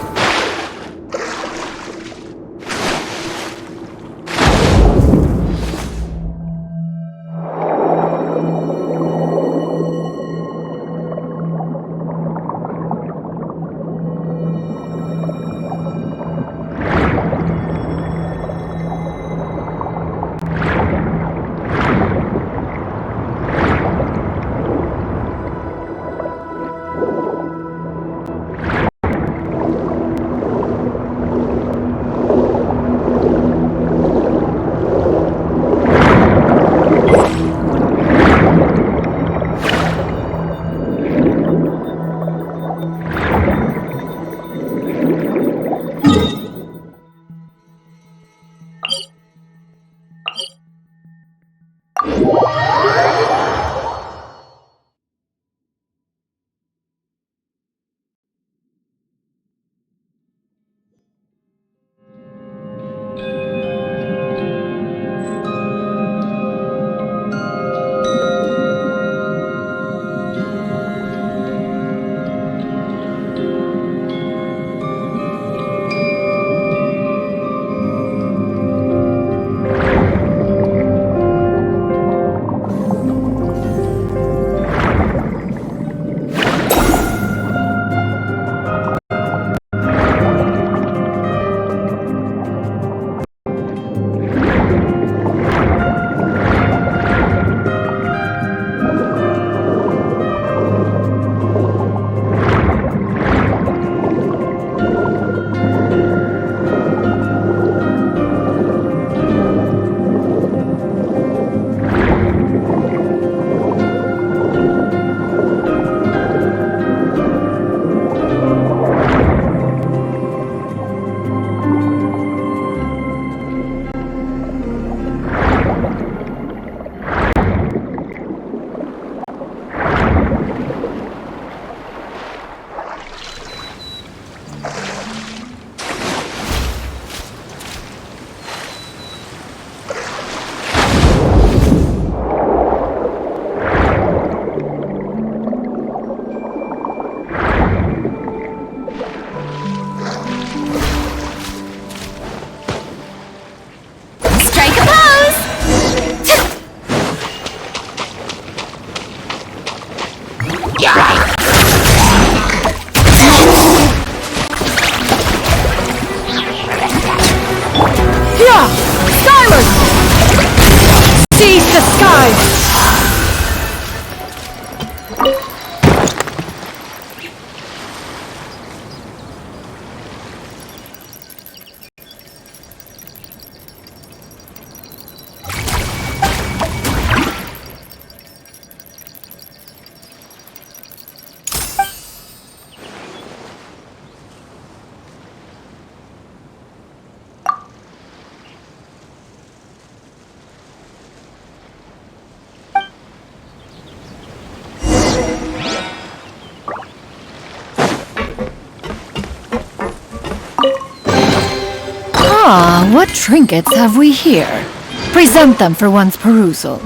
Ah, what trinkets have we here? Present them for one's perusal.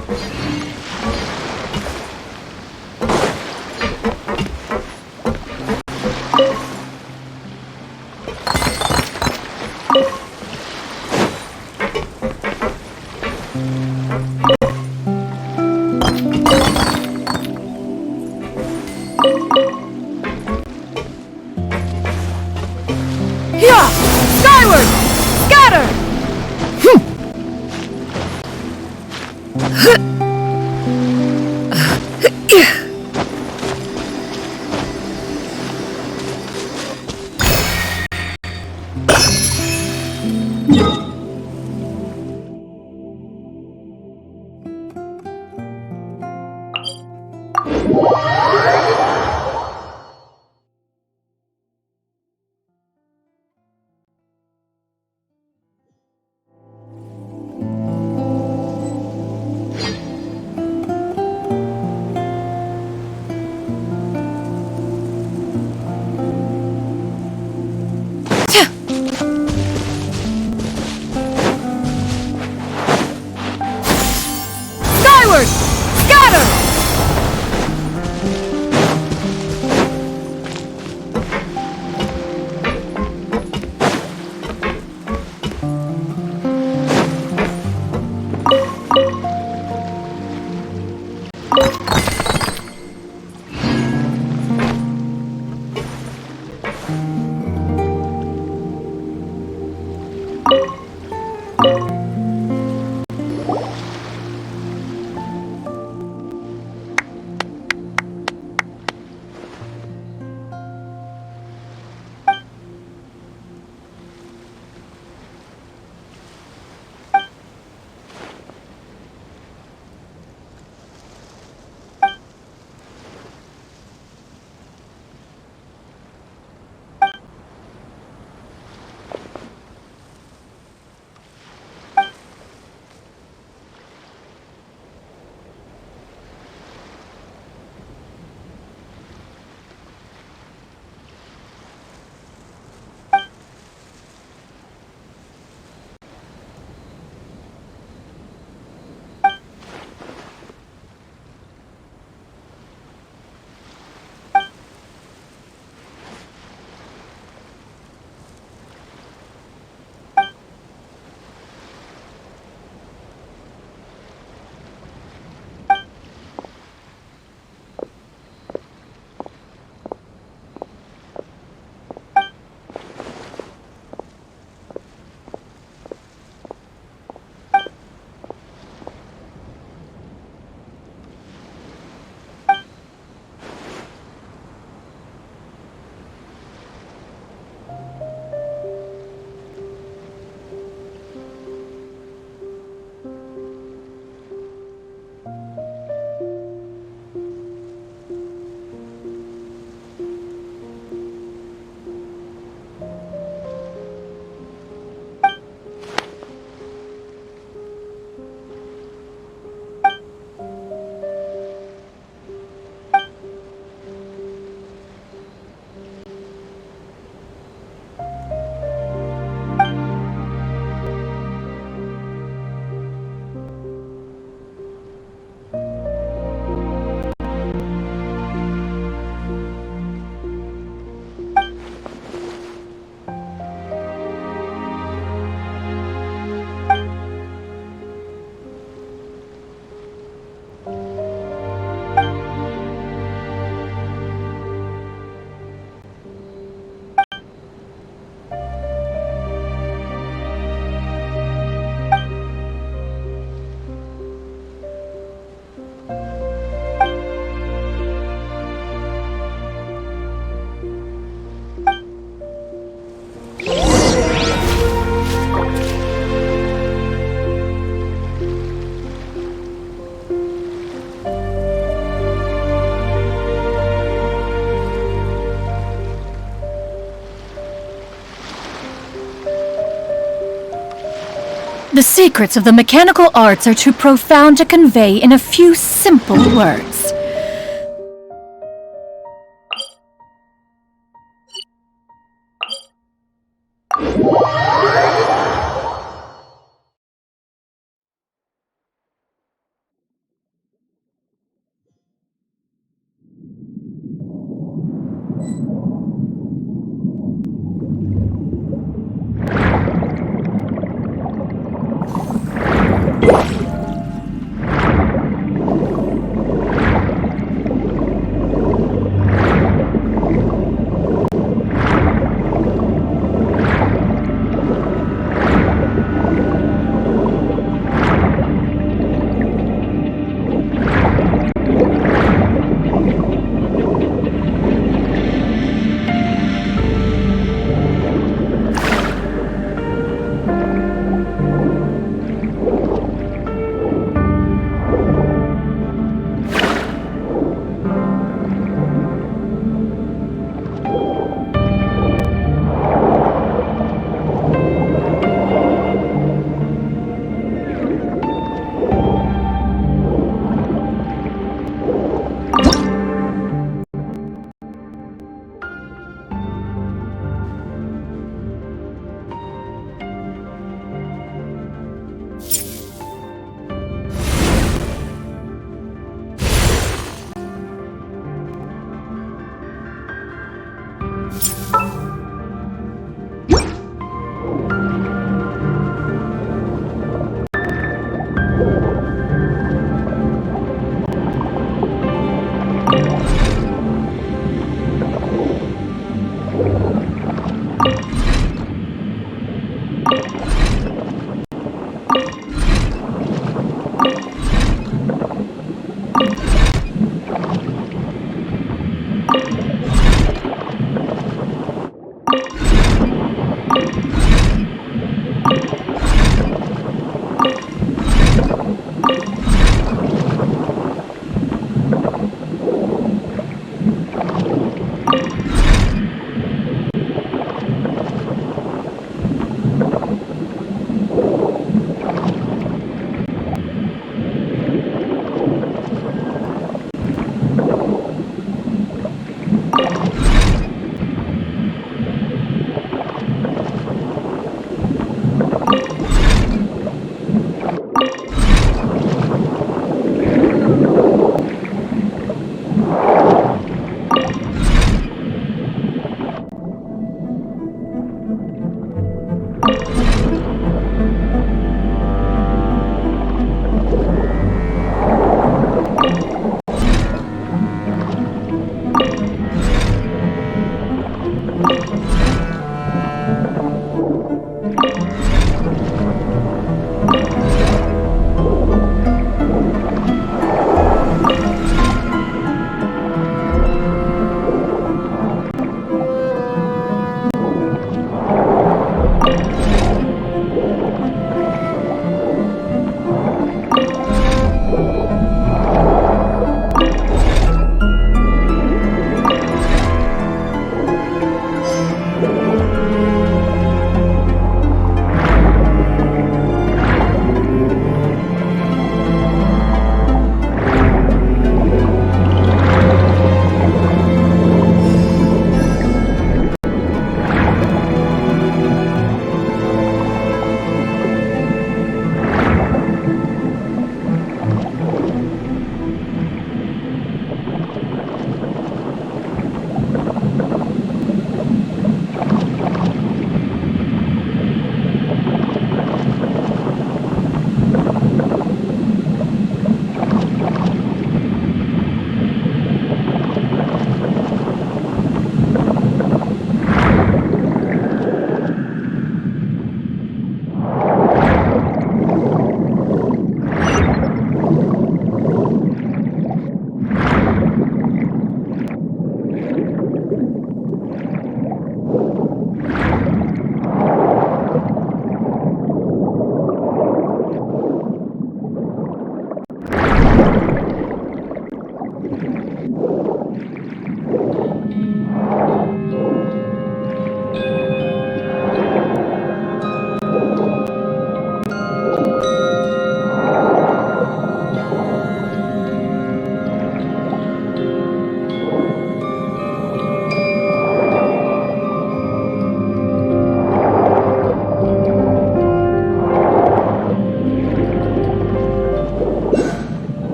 Yeah! Skyward! Scatter!
The secrets of the mechanical arts are too profound to convey in a few simple words.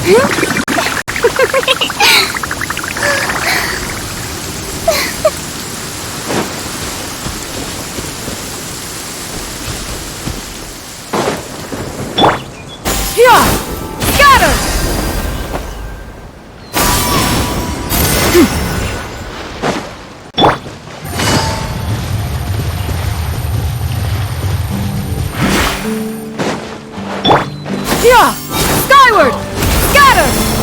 Skyward! Scatter! Scatter!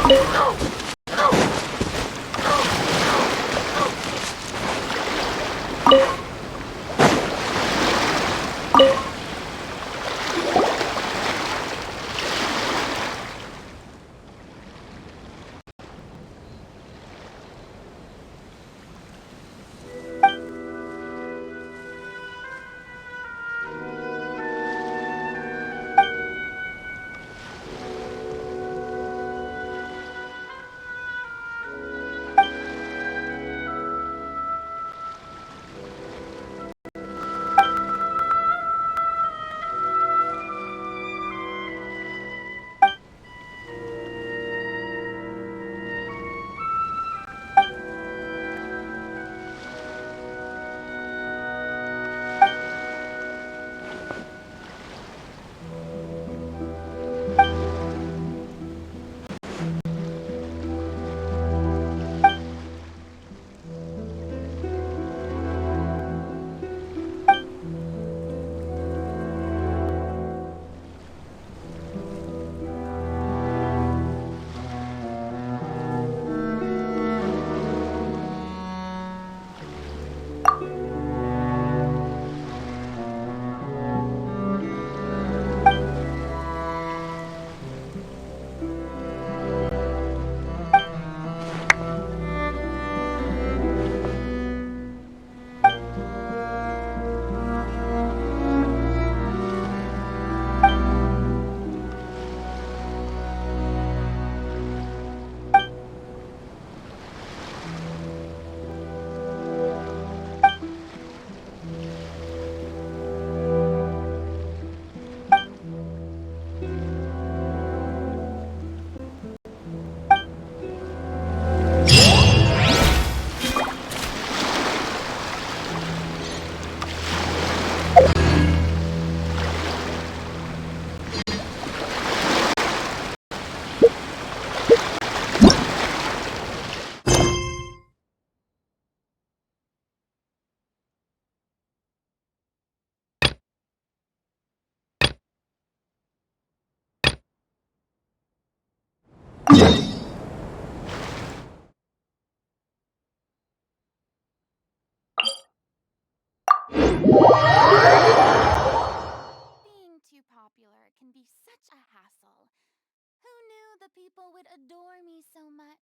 Being too popular can be such a hassle. Who knew the people would adore me so much?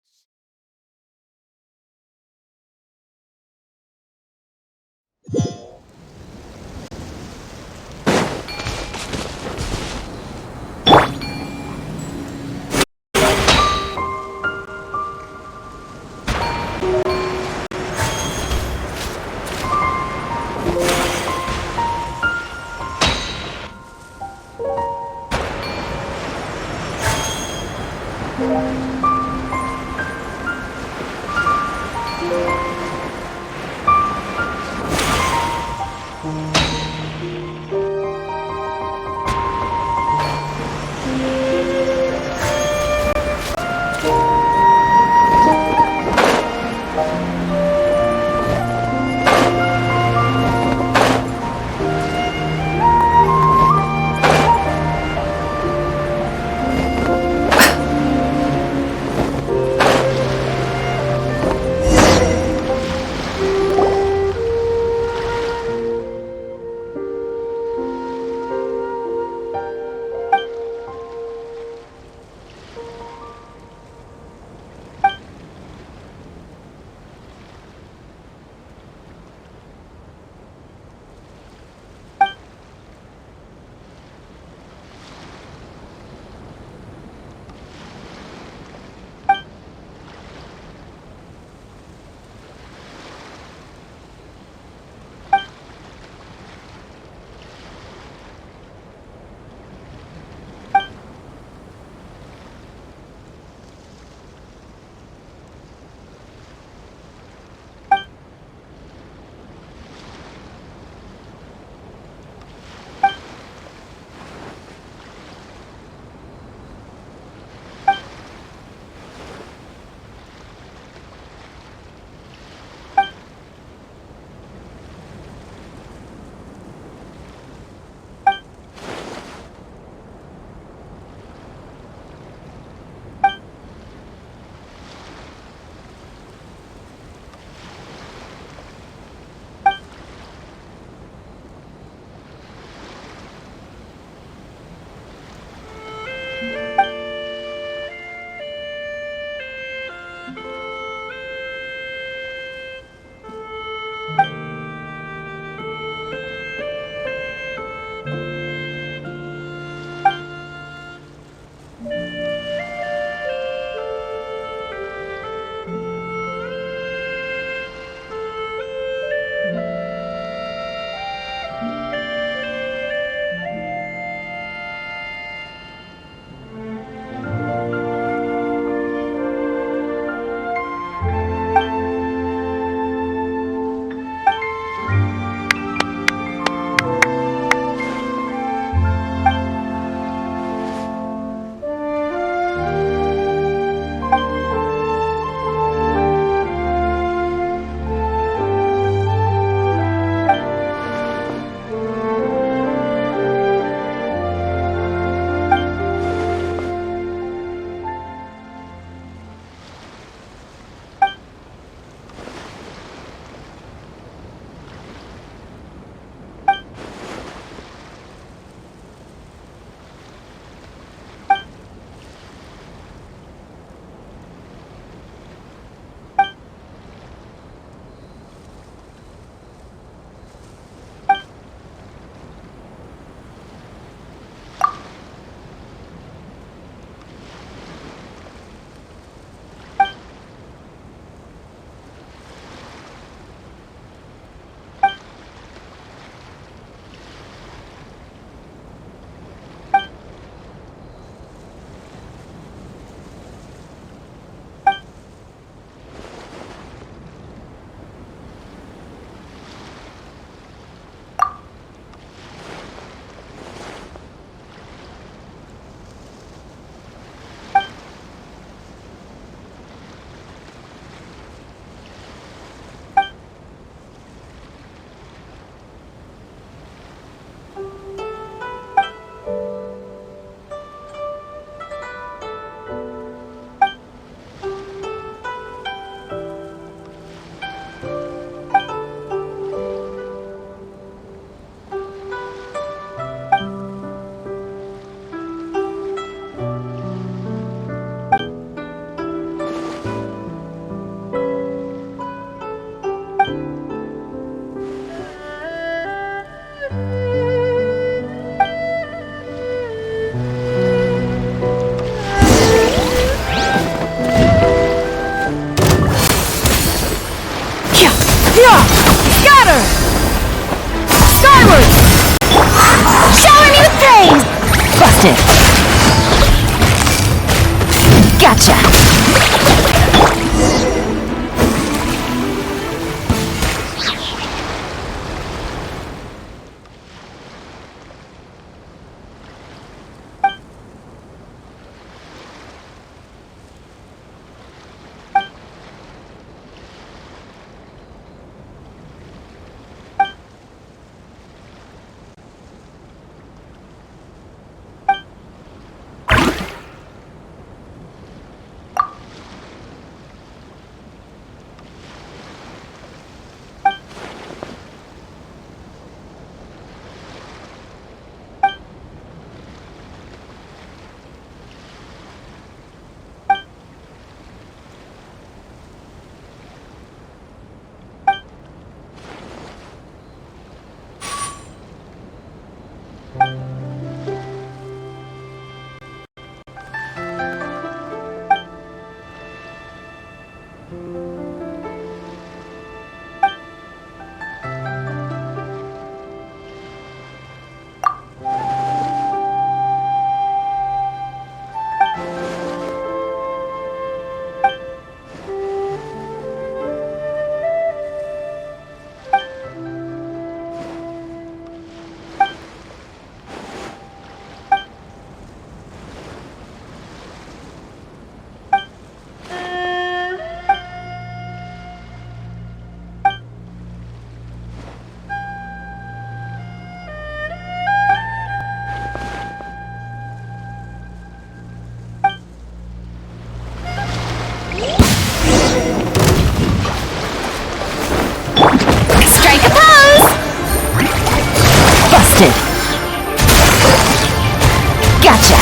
Busted! Gotcha! Strike a pose! Busted! Gotcha!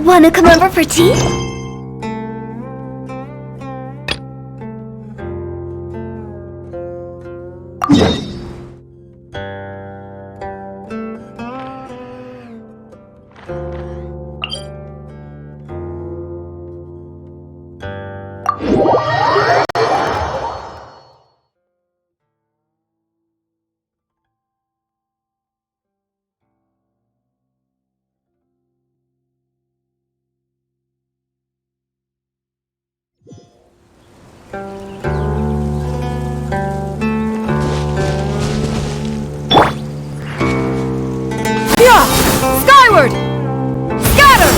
Wanna come over for tea? Skyward! Scatter!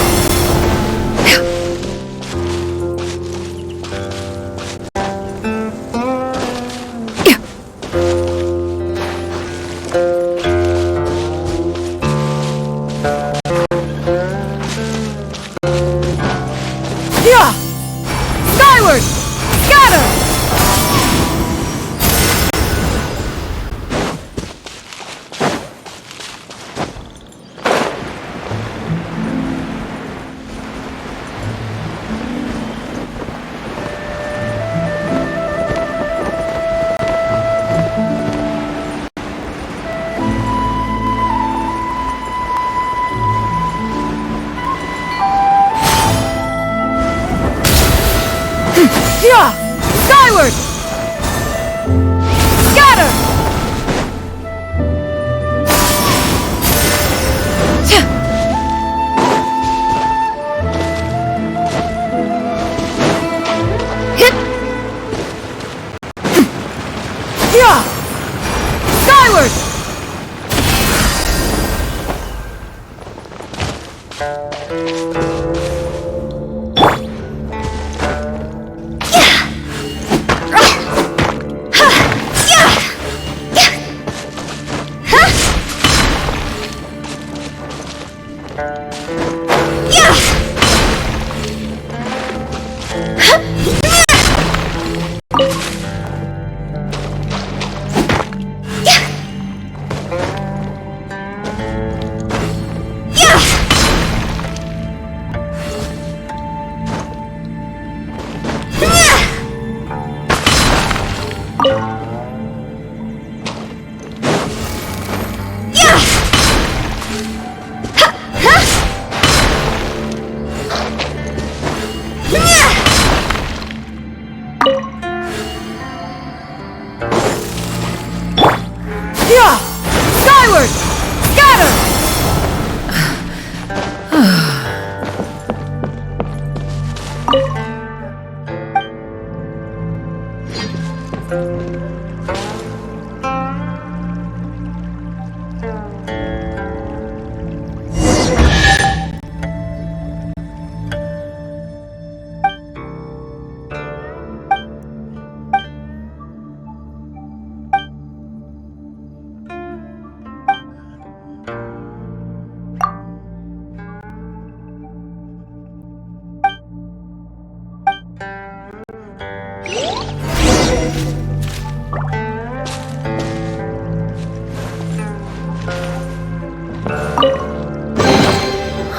Skyward! Scatter!
Yeah! Skyward! Scatter! Yeah! Skyward! Yeah! Skyward! Scatter!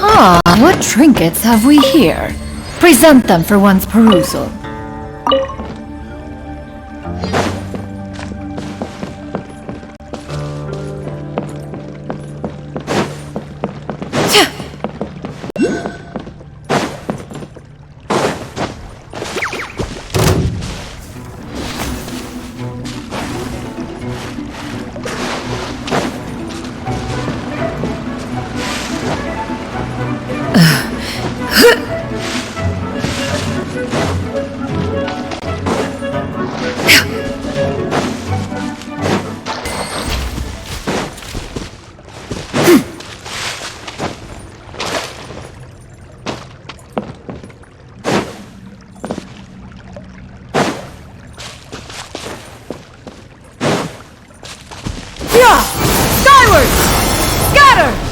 Ah, what trinkets have we here? Present them for one's perusal. Yeah! Skyward! Scatter!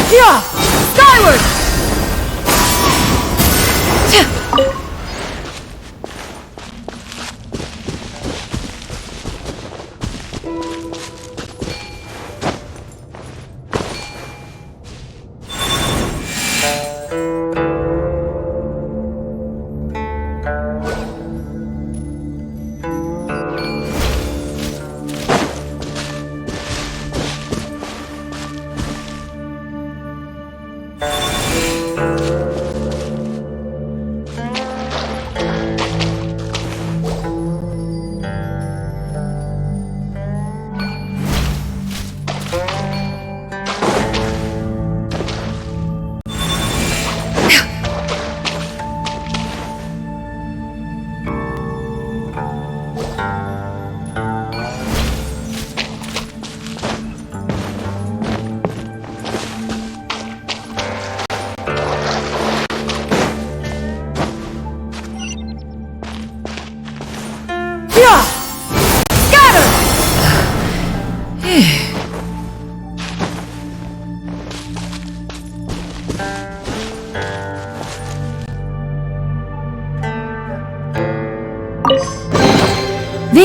Yeah! Skyward!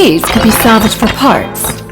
These could be salvaged for parts.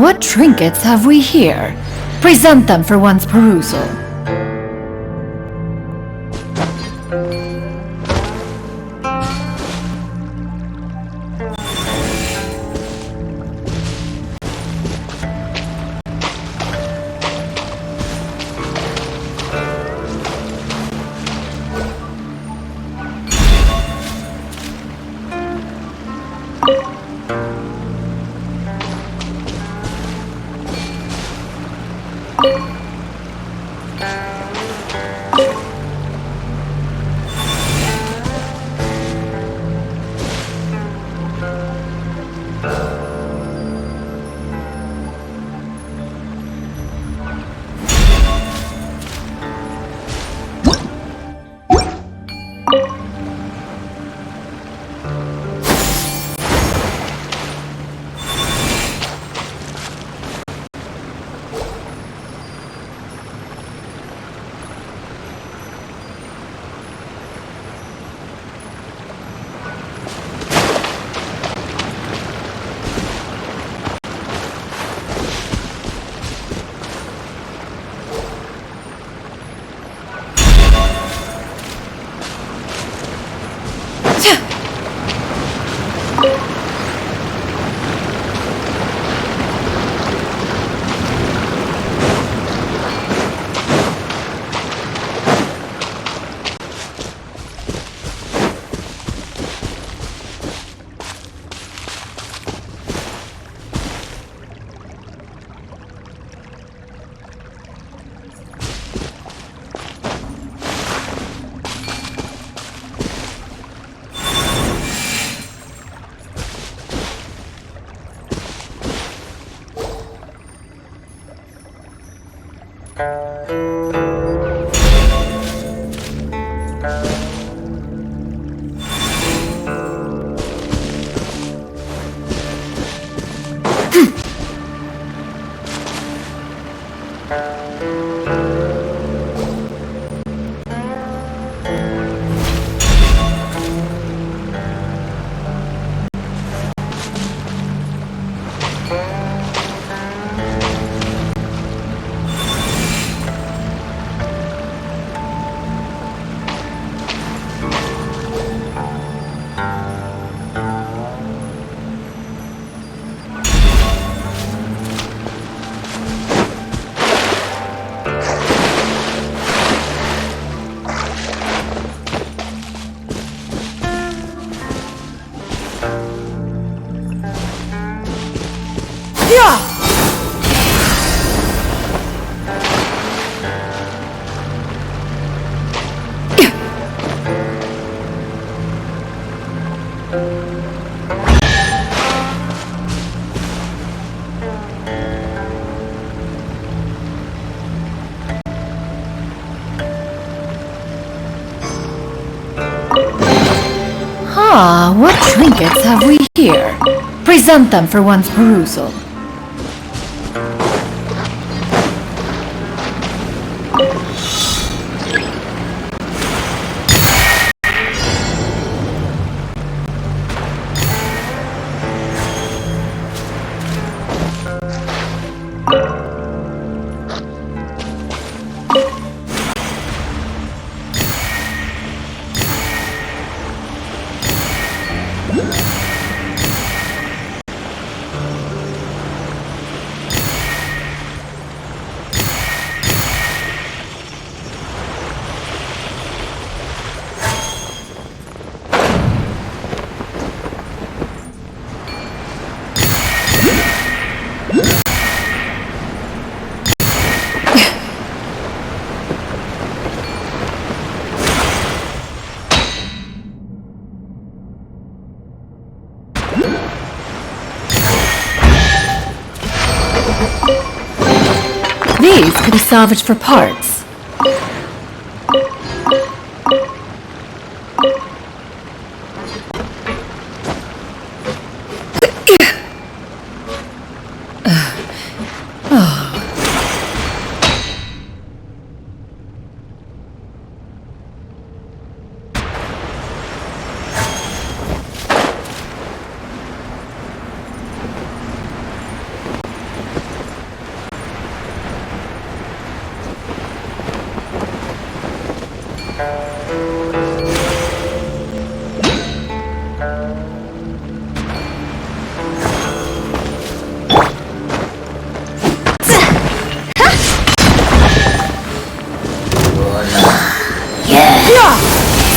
What trinkets have we here? Present them for one's perusal. Ah, what trinkets have we here? Present them for one's perusal. These could be salvaged for parts.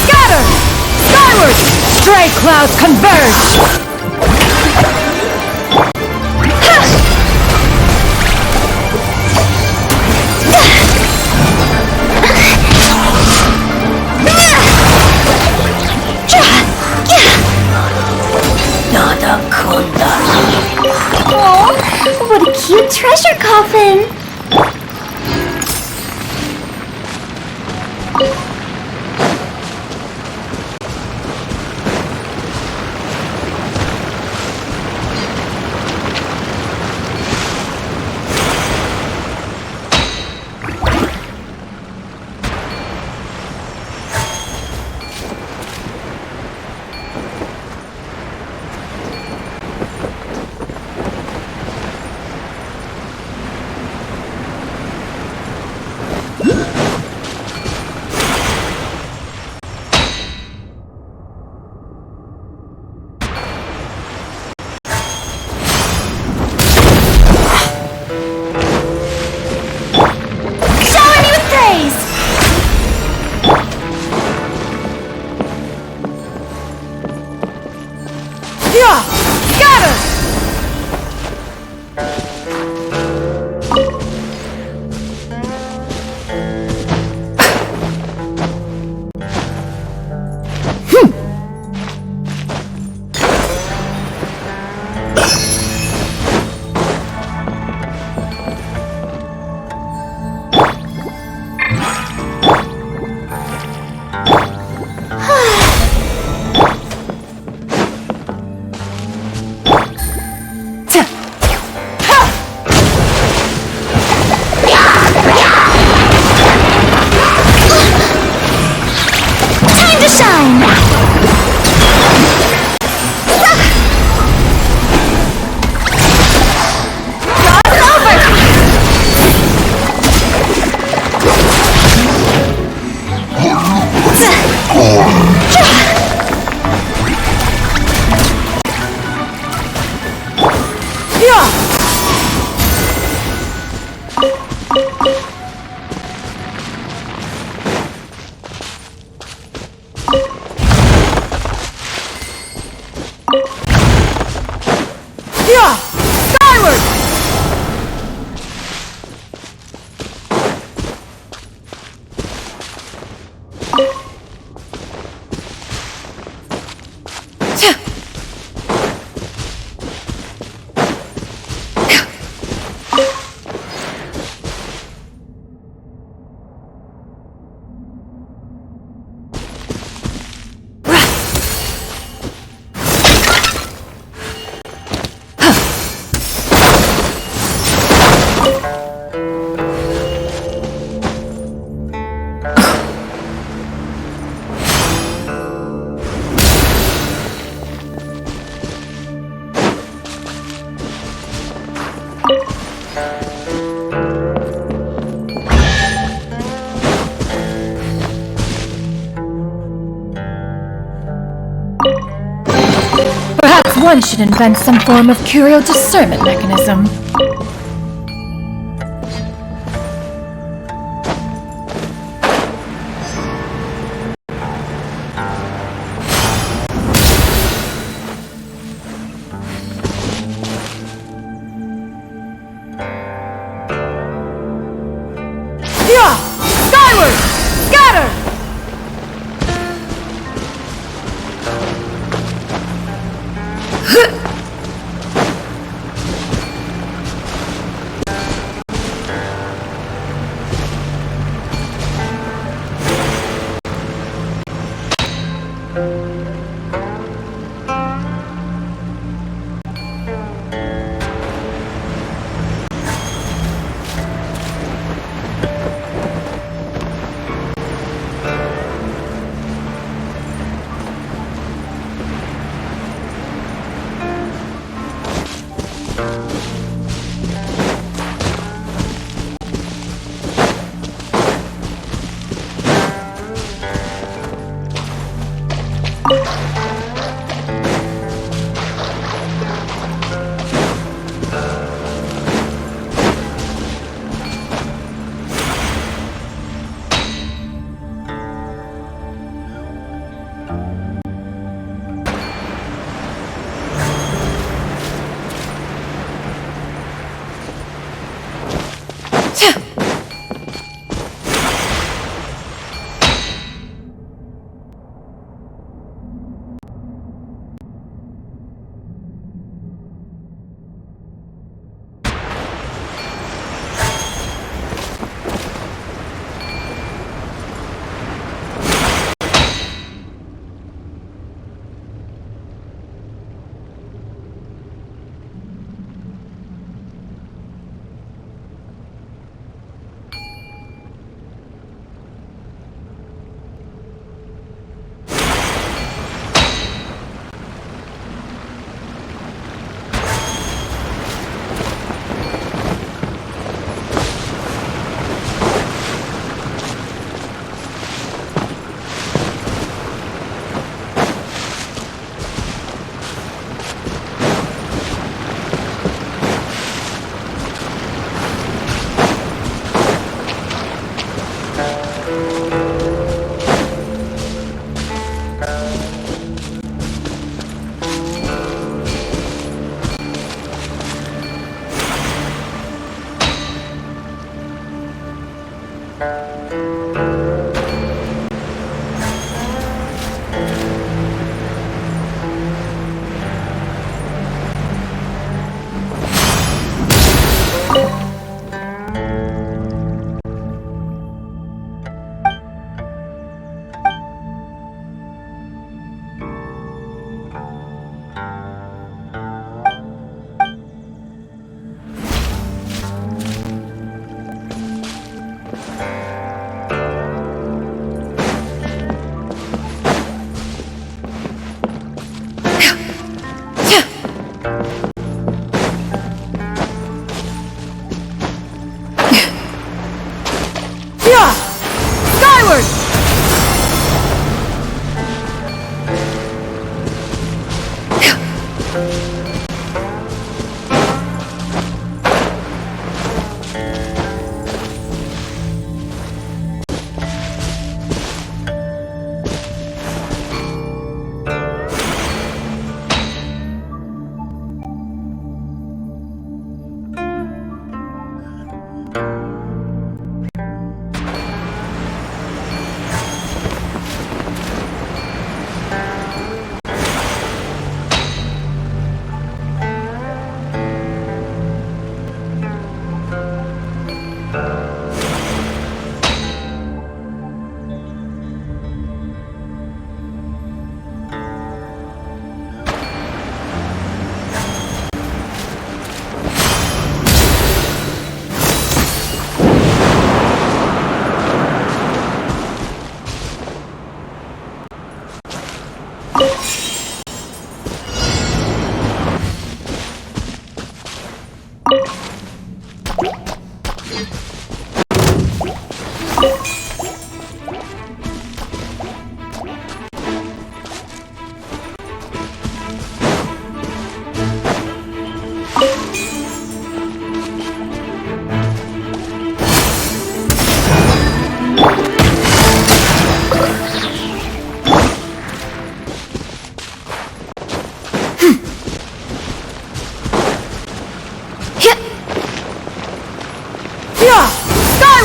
Scatter! Skyward! Stray clouds converge!
Oh, what a cute treasure coffin!
one should invent some form of curio discernment mechanism.
Skyward! Scatter!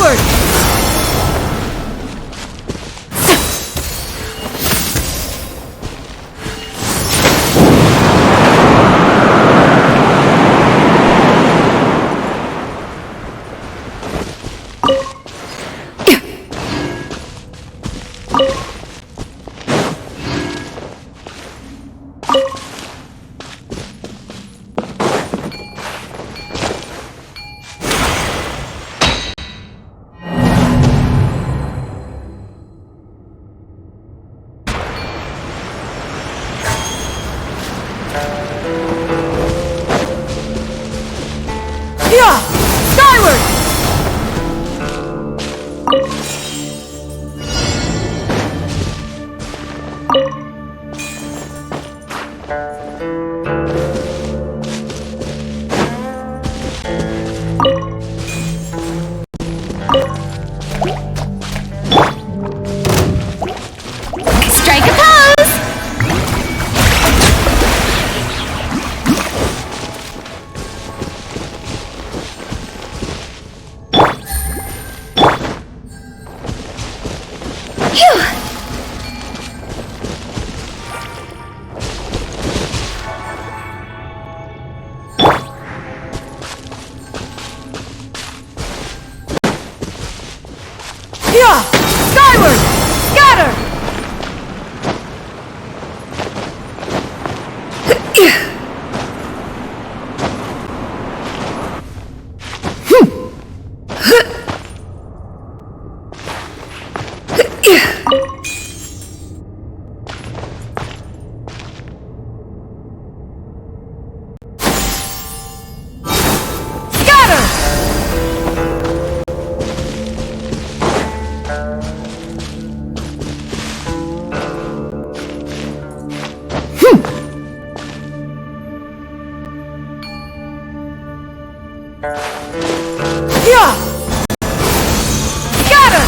Skyward! Yeah! Skyward!
Strike a pose!
Yeah! Skyward! Scatter! Scatter! Yeah! Scatter!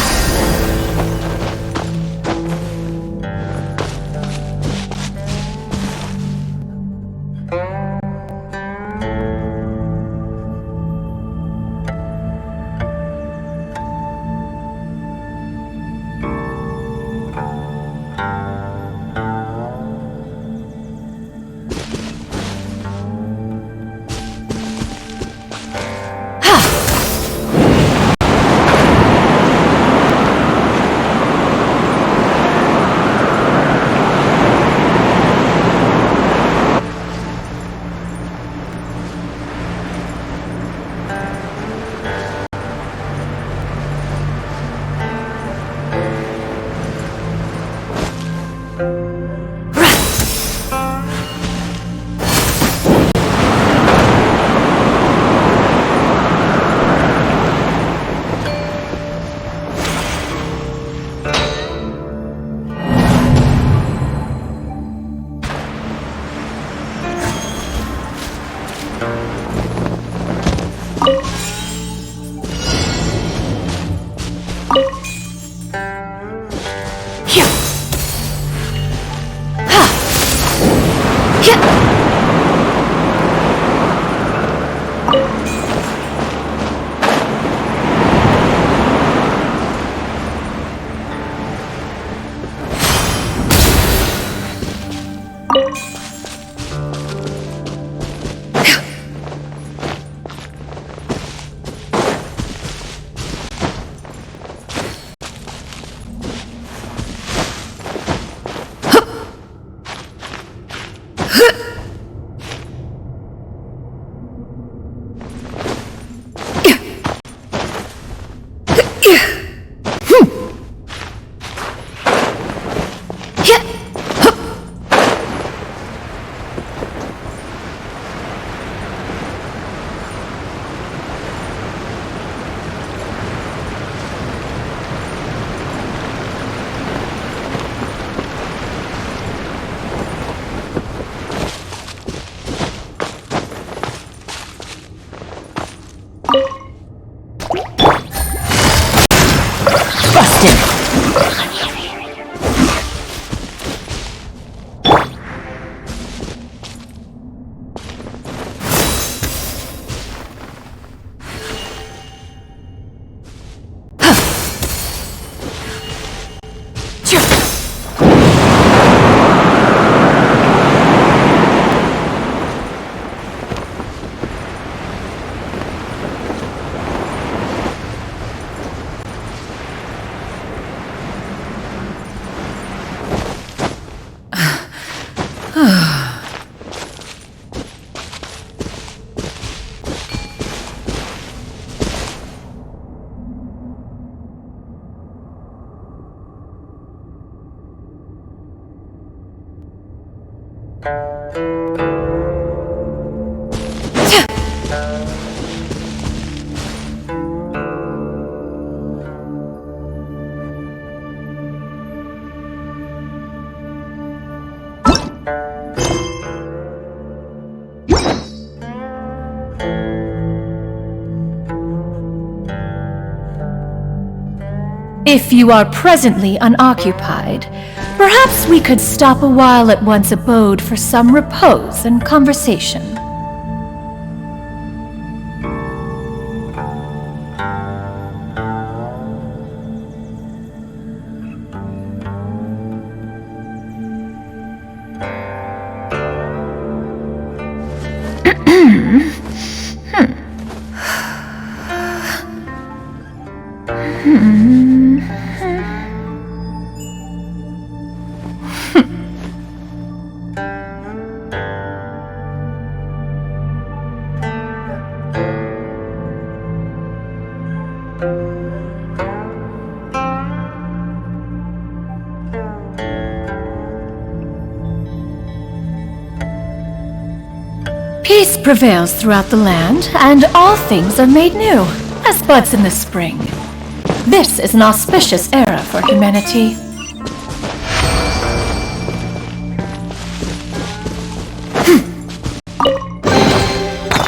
If you are presently unoccupied, perhaps we could stop a while at one's abode for some repose and conversation. Peace prevails throughout the land, and all things are made new, as buds in the spring. This is an auspicious era for humanity.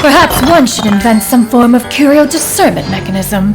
Perhaps one should invent some form of curio discernment mechanism.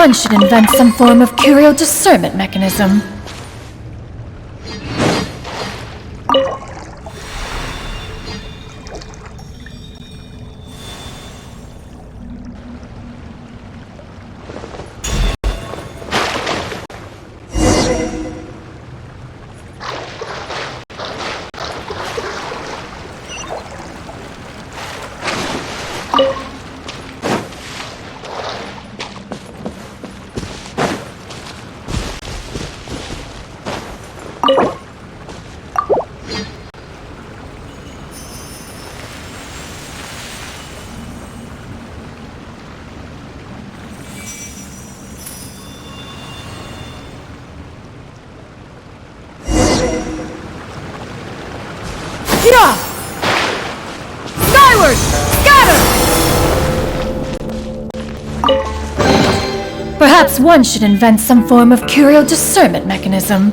one should invent some form of curio discernment mechanism. Skyward! Scatter! Perhaps one should invent some form of curio discernment mechanism.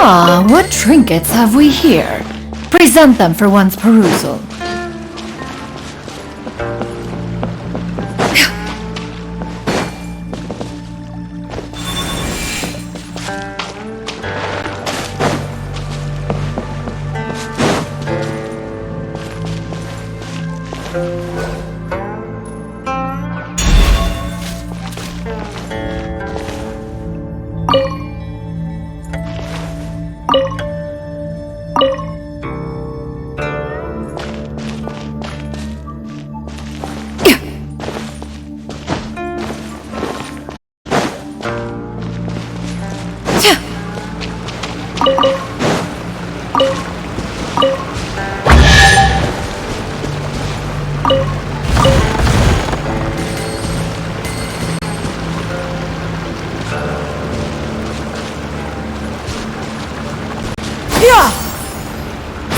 Ah, what trinkets have we here? Present them for one's perusal.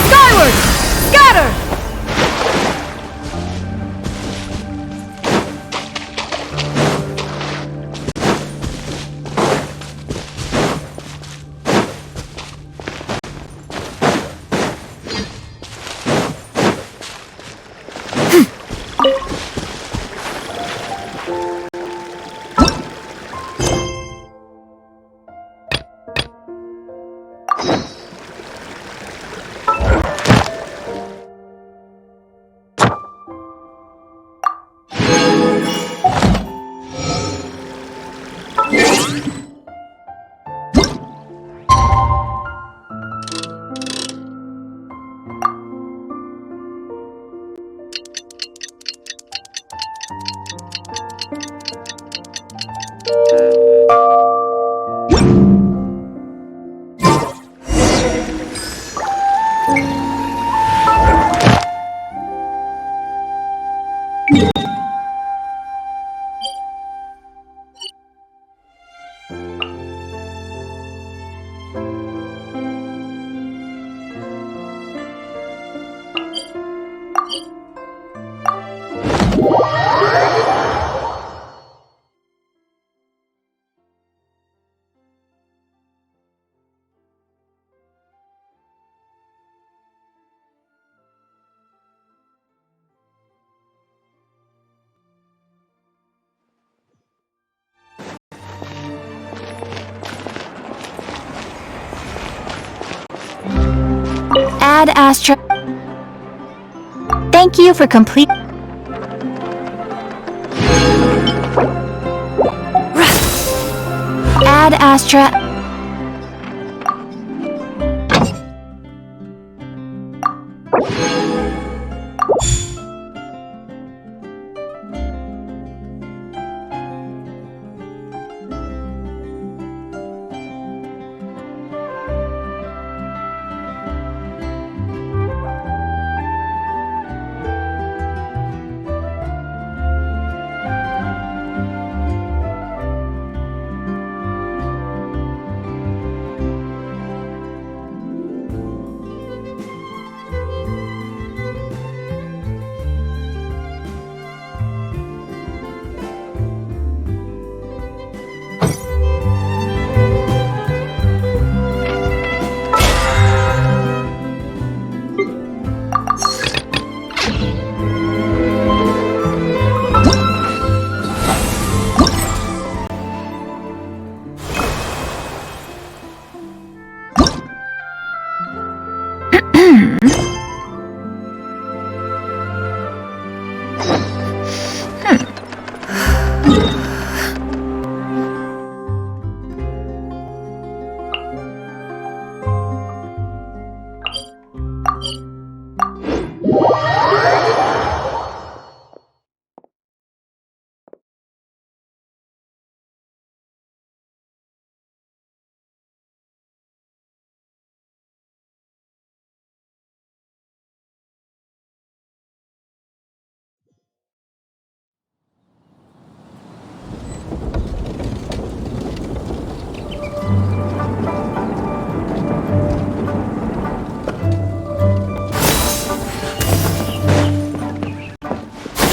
Skyward! Scatter! Ad Astra. Thank you for complete. Ad Astra.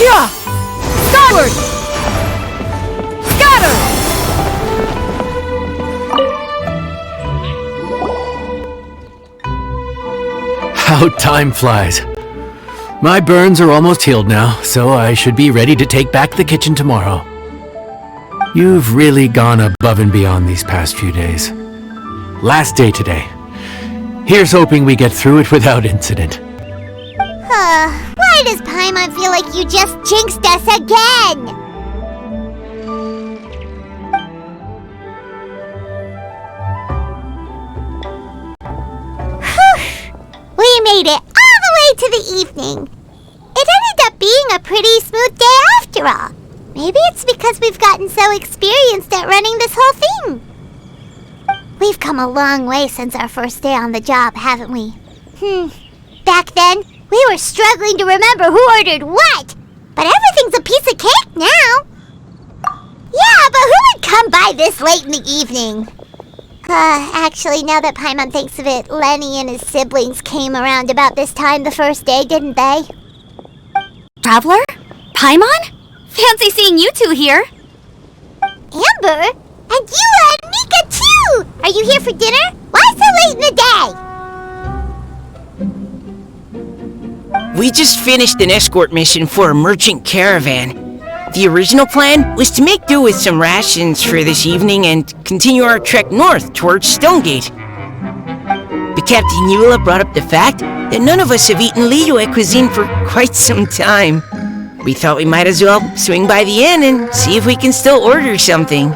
Yeah! Skyward! Scatter!
How time flies. My burns are almost healed now, so I should be ready to take back the kitchen tomorrow. You've really gone above and beyond these past few days. Last day today. Here's hoping we get through it without incident.
Why does Paimon feel like you just jinxed us again? We made it all the way to the evening. It ended up being a pretty smooth day after all. Maybe it's because we've gotten so experienced at running this whole thing. We've come a long way since our first day on the job, haven't we? Back then, we were struggling to remember who ordered what. But everything's a piece of cake now. Yeah, but who would come by this late in the evening? Actually, now that Paimon thinks of it, Lenny and his siblings came around about this time the first day, didn't they?
Traveler? Paimon? Fancy seeing you two here.
Amber? And Eula and Mika too! Are you here for dinner? Why so late in the day?
We just finished an escort mission for a merchant caravan. The original plan was to make do with some rations for this evening and continue our trek north towards Stonegate. But Captain Eula brought up the fact that none of us have eaten Liyue cuisine for quite some time. We thought we might as well swing by the inn and see if we can still order something.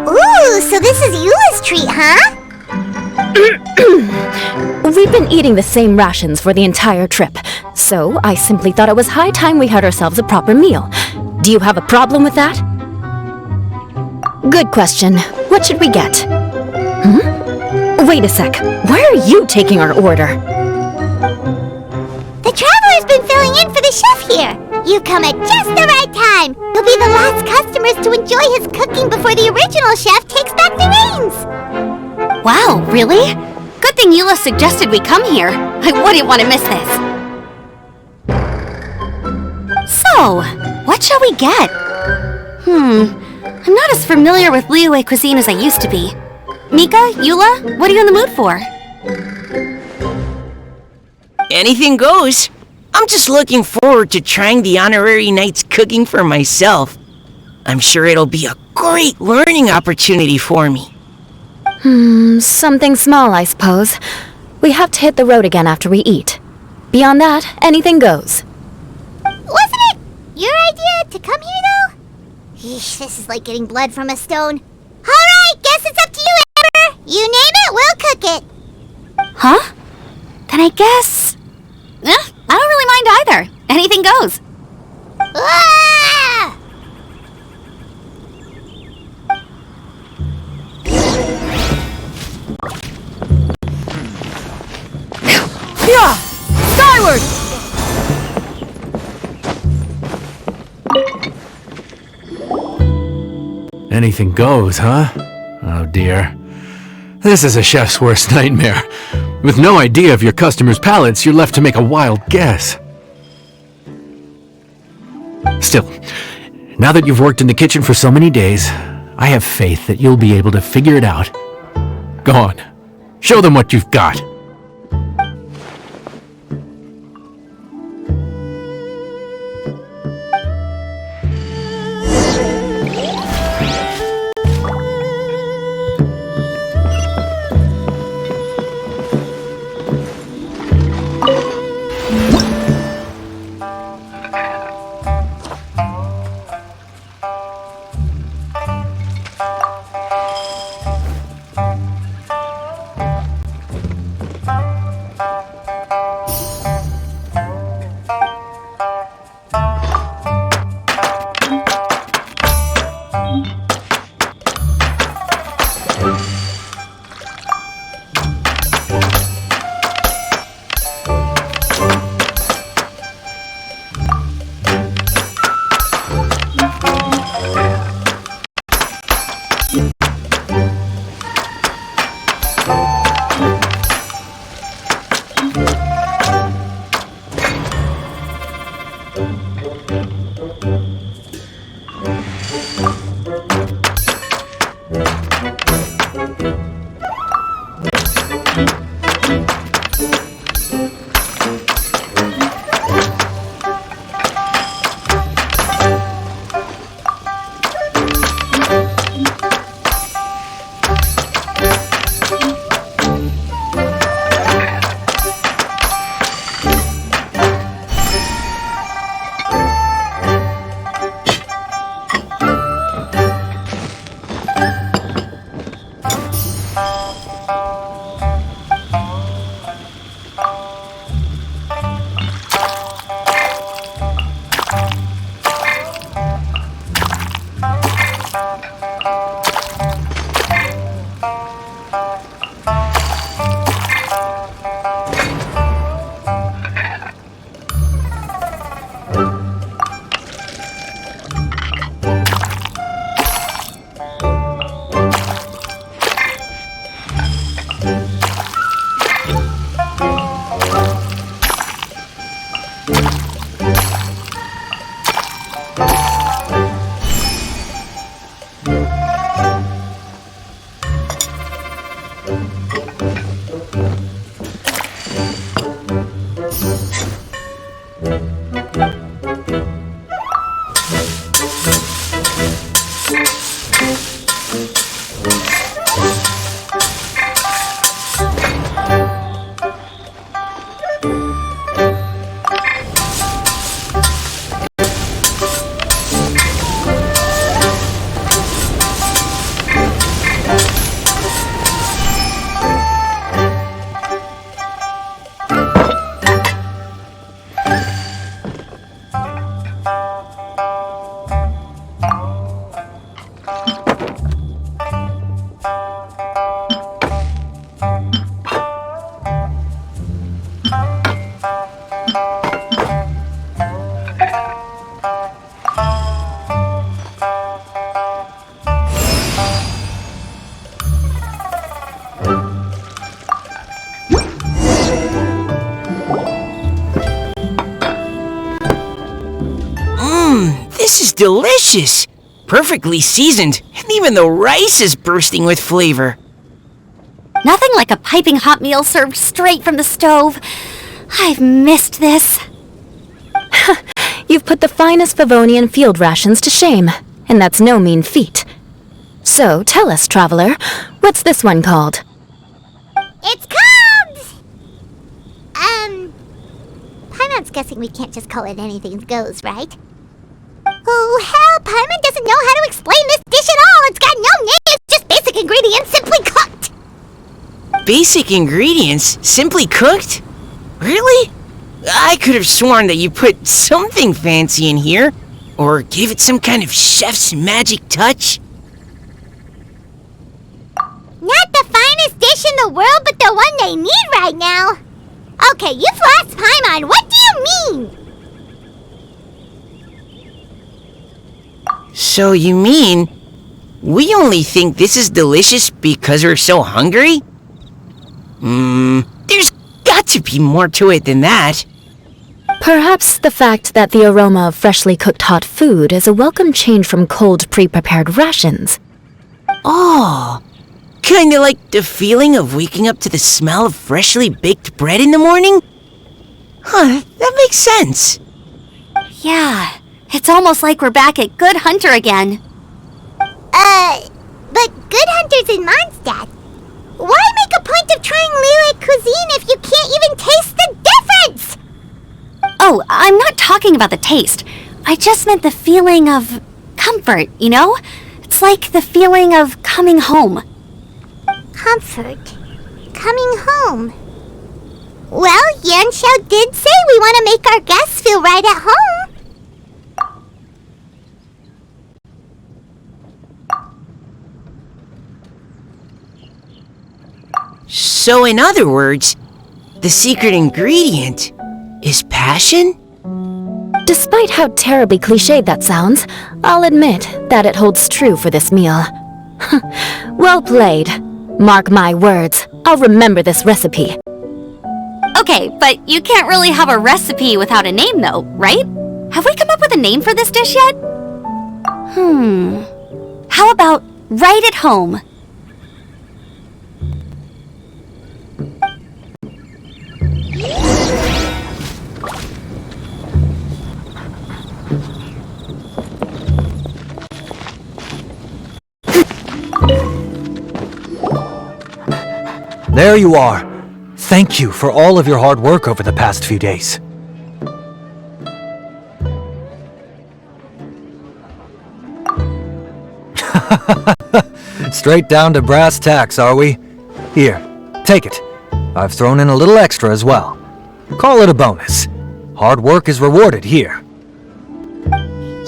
Ooh, so this is Eula's treat, huh?
We've been eating the same rations for the entire trip, so I simply thought it was high time we had ourselves a proper meal. Do you have a problem with that? Good question. What should we get? Wait a sec. Why are you taking our order?
The Traveler's been filling in for the chef here. You come at just the right time. You'll be the last customers to enjoy his cooking before the original chef takes back the reins.
Wow, really? Good thing Eula suggested we come here. I wouldn't want to miss this. So, what shall we get? I'm not as familiar with Liyue cuisine as I used to be. Mika, Eula, what are you in the mood for?
Anything goes. I'm just looking forward to trying the honorary knight's cooking for myself. I'm sure it'll be a great learning opportunity for me.
Something small, I suppose. We have to hit the road again after we eat. Beyond that, anything goes.
Wasn't it your idea to come here, though? Yeesh, this is like getting blood from a stone. Alright, guess it's up to you, Amber. You name it, we'll cook it.
Huh? Then I guess... I don't really mind either. Anything goes.
Ah!
Yeah! Skyward!
Anything goes, huh? Oh dear. This is a chef's worst nightmare. With no idea of your customers' palates, you're left to make a wild guess. Still, now that you've worked in the kitchen for so many days, I have faith that you'll be able to figure it out. Go on. Show them what you've got.
delicious! Perfectly seasoned, and even the rice is bursting with flavor.
Nothing like a piping hot meal served straight from the stove. I've missed this.
You've put the finest Favonian field rations to shame, and that's no mean feat. So, tell us, traveler, what's this one called?
It's called... Paimon's guessing we can't just call it anything goes, right? Oh, hell, Paimon doesn't know how to explain this dish at all. It's got no name, it's just basic ingredients simply cooked.
Basic ingredients? Simply cooked? Really? I could have sworn that you put something fancy in here, or gave it some kind of chef's magic touch.
Not the finest dish in the world, but the one they need right now. Okay, you've lost Paimon. What do you mean?
So you mean, we only think this is delicious because we're so hungry? There's got to be more to it than that.
Perhaps the fact that the aroma of freshly cooked hot food is a welcome change from cold, pre-prepared rations.
Oh, kinda like the feeling of waking up to the smell of freshly baked bread in the morning? Huh, that makes sense.
Yeah, it's almost like we're back at Good Hunter again. But Good Hunter's in Mondstadt. Why make a point of trying Liyue cuisine if you can't even taste the difference? Oh, I'm not talking about the taste. I just meant the feeling of comfort, you know? It's like the feeling of coming home. Comfort? Coming home? Well, Yanxiao did say we want to make our guests feel right at home.
So in other words, the secret ingredient is passion?
Despite how terribly cliched that sounds, I'll admit that it holds true for this meal. Well played. Mark my words, I'll remember this recipe.
Okay, but you can't really have a recipe without a name though, right? Have we come up with a name for this dish yet? How about Right at Home?
There you are. Thank you for all of your hard work over the past few days. Straight down to brass tacks, are we? Here, take it. I've thrown in a little extra as well. Call it a bonus. Hard work is rewarded here.
Yay!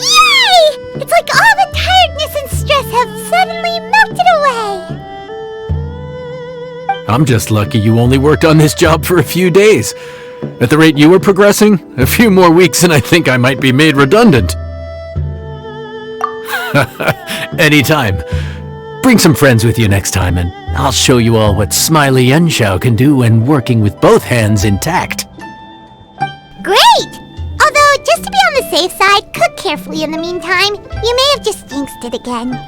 It's like all the tiredness and stress have suddenly melted away.
I'm just lucky you only worked on this job for a few days. At the rate you were progressing, a few more weeks and I think I might be made redundant. Anytime. Bring some friends with you next time and I'll show you all what Smiley Yanxiao can do when working with both hands intact.
Great! Although, just to be on the safe side, cook carefully in the meantime. You may have just jinxed it again.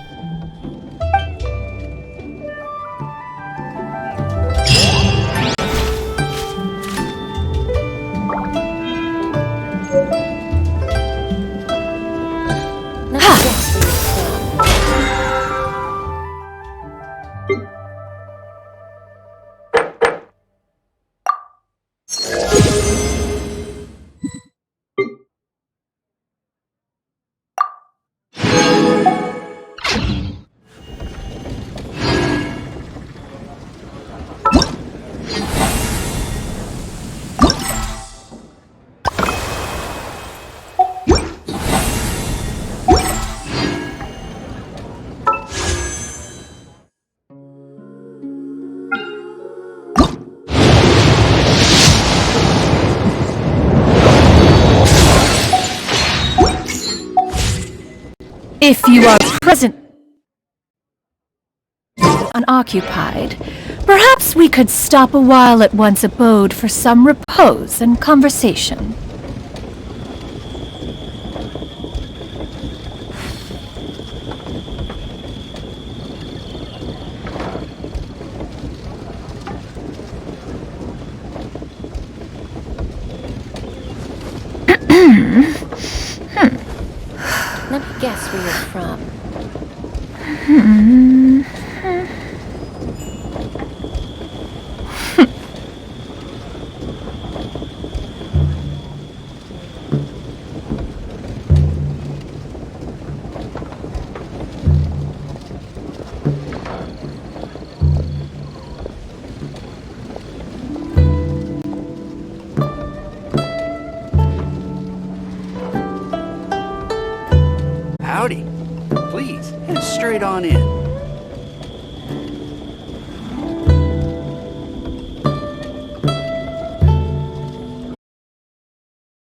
If you are present unoccupied, perhaps we could stop a while at one's abode for some repose and conversation. where you're from.
Howdy. Please, head straight on in.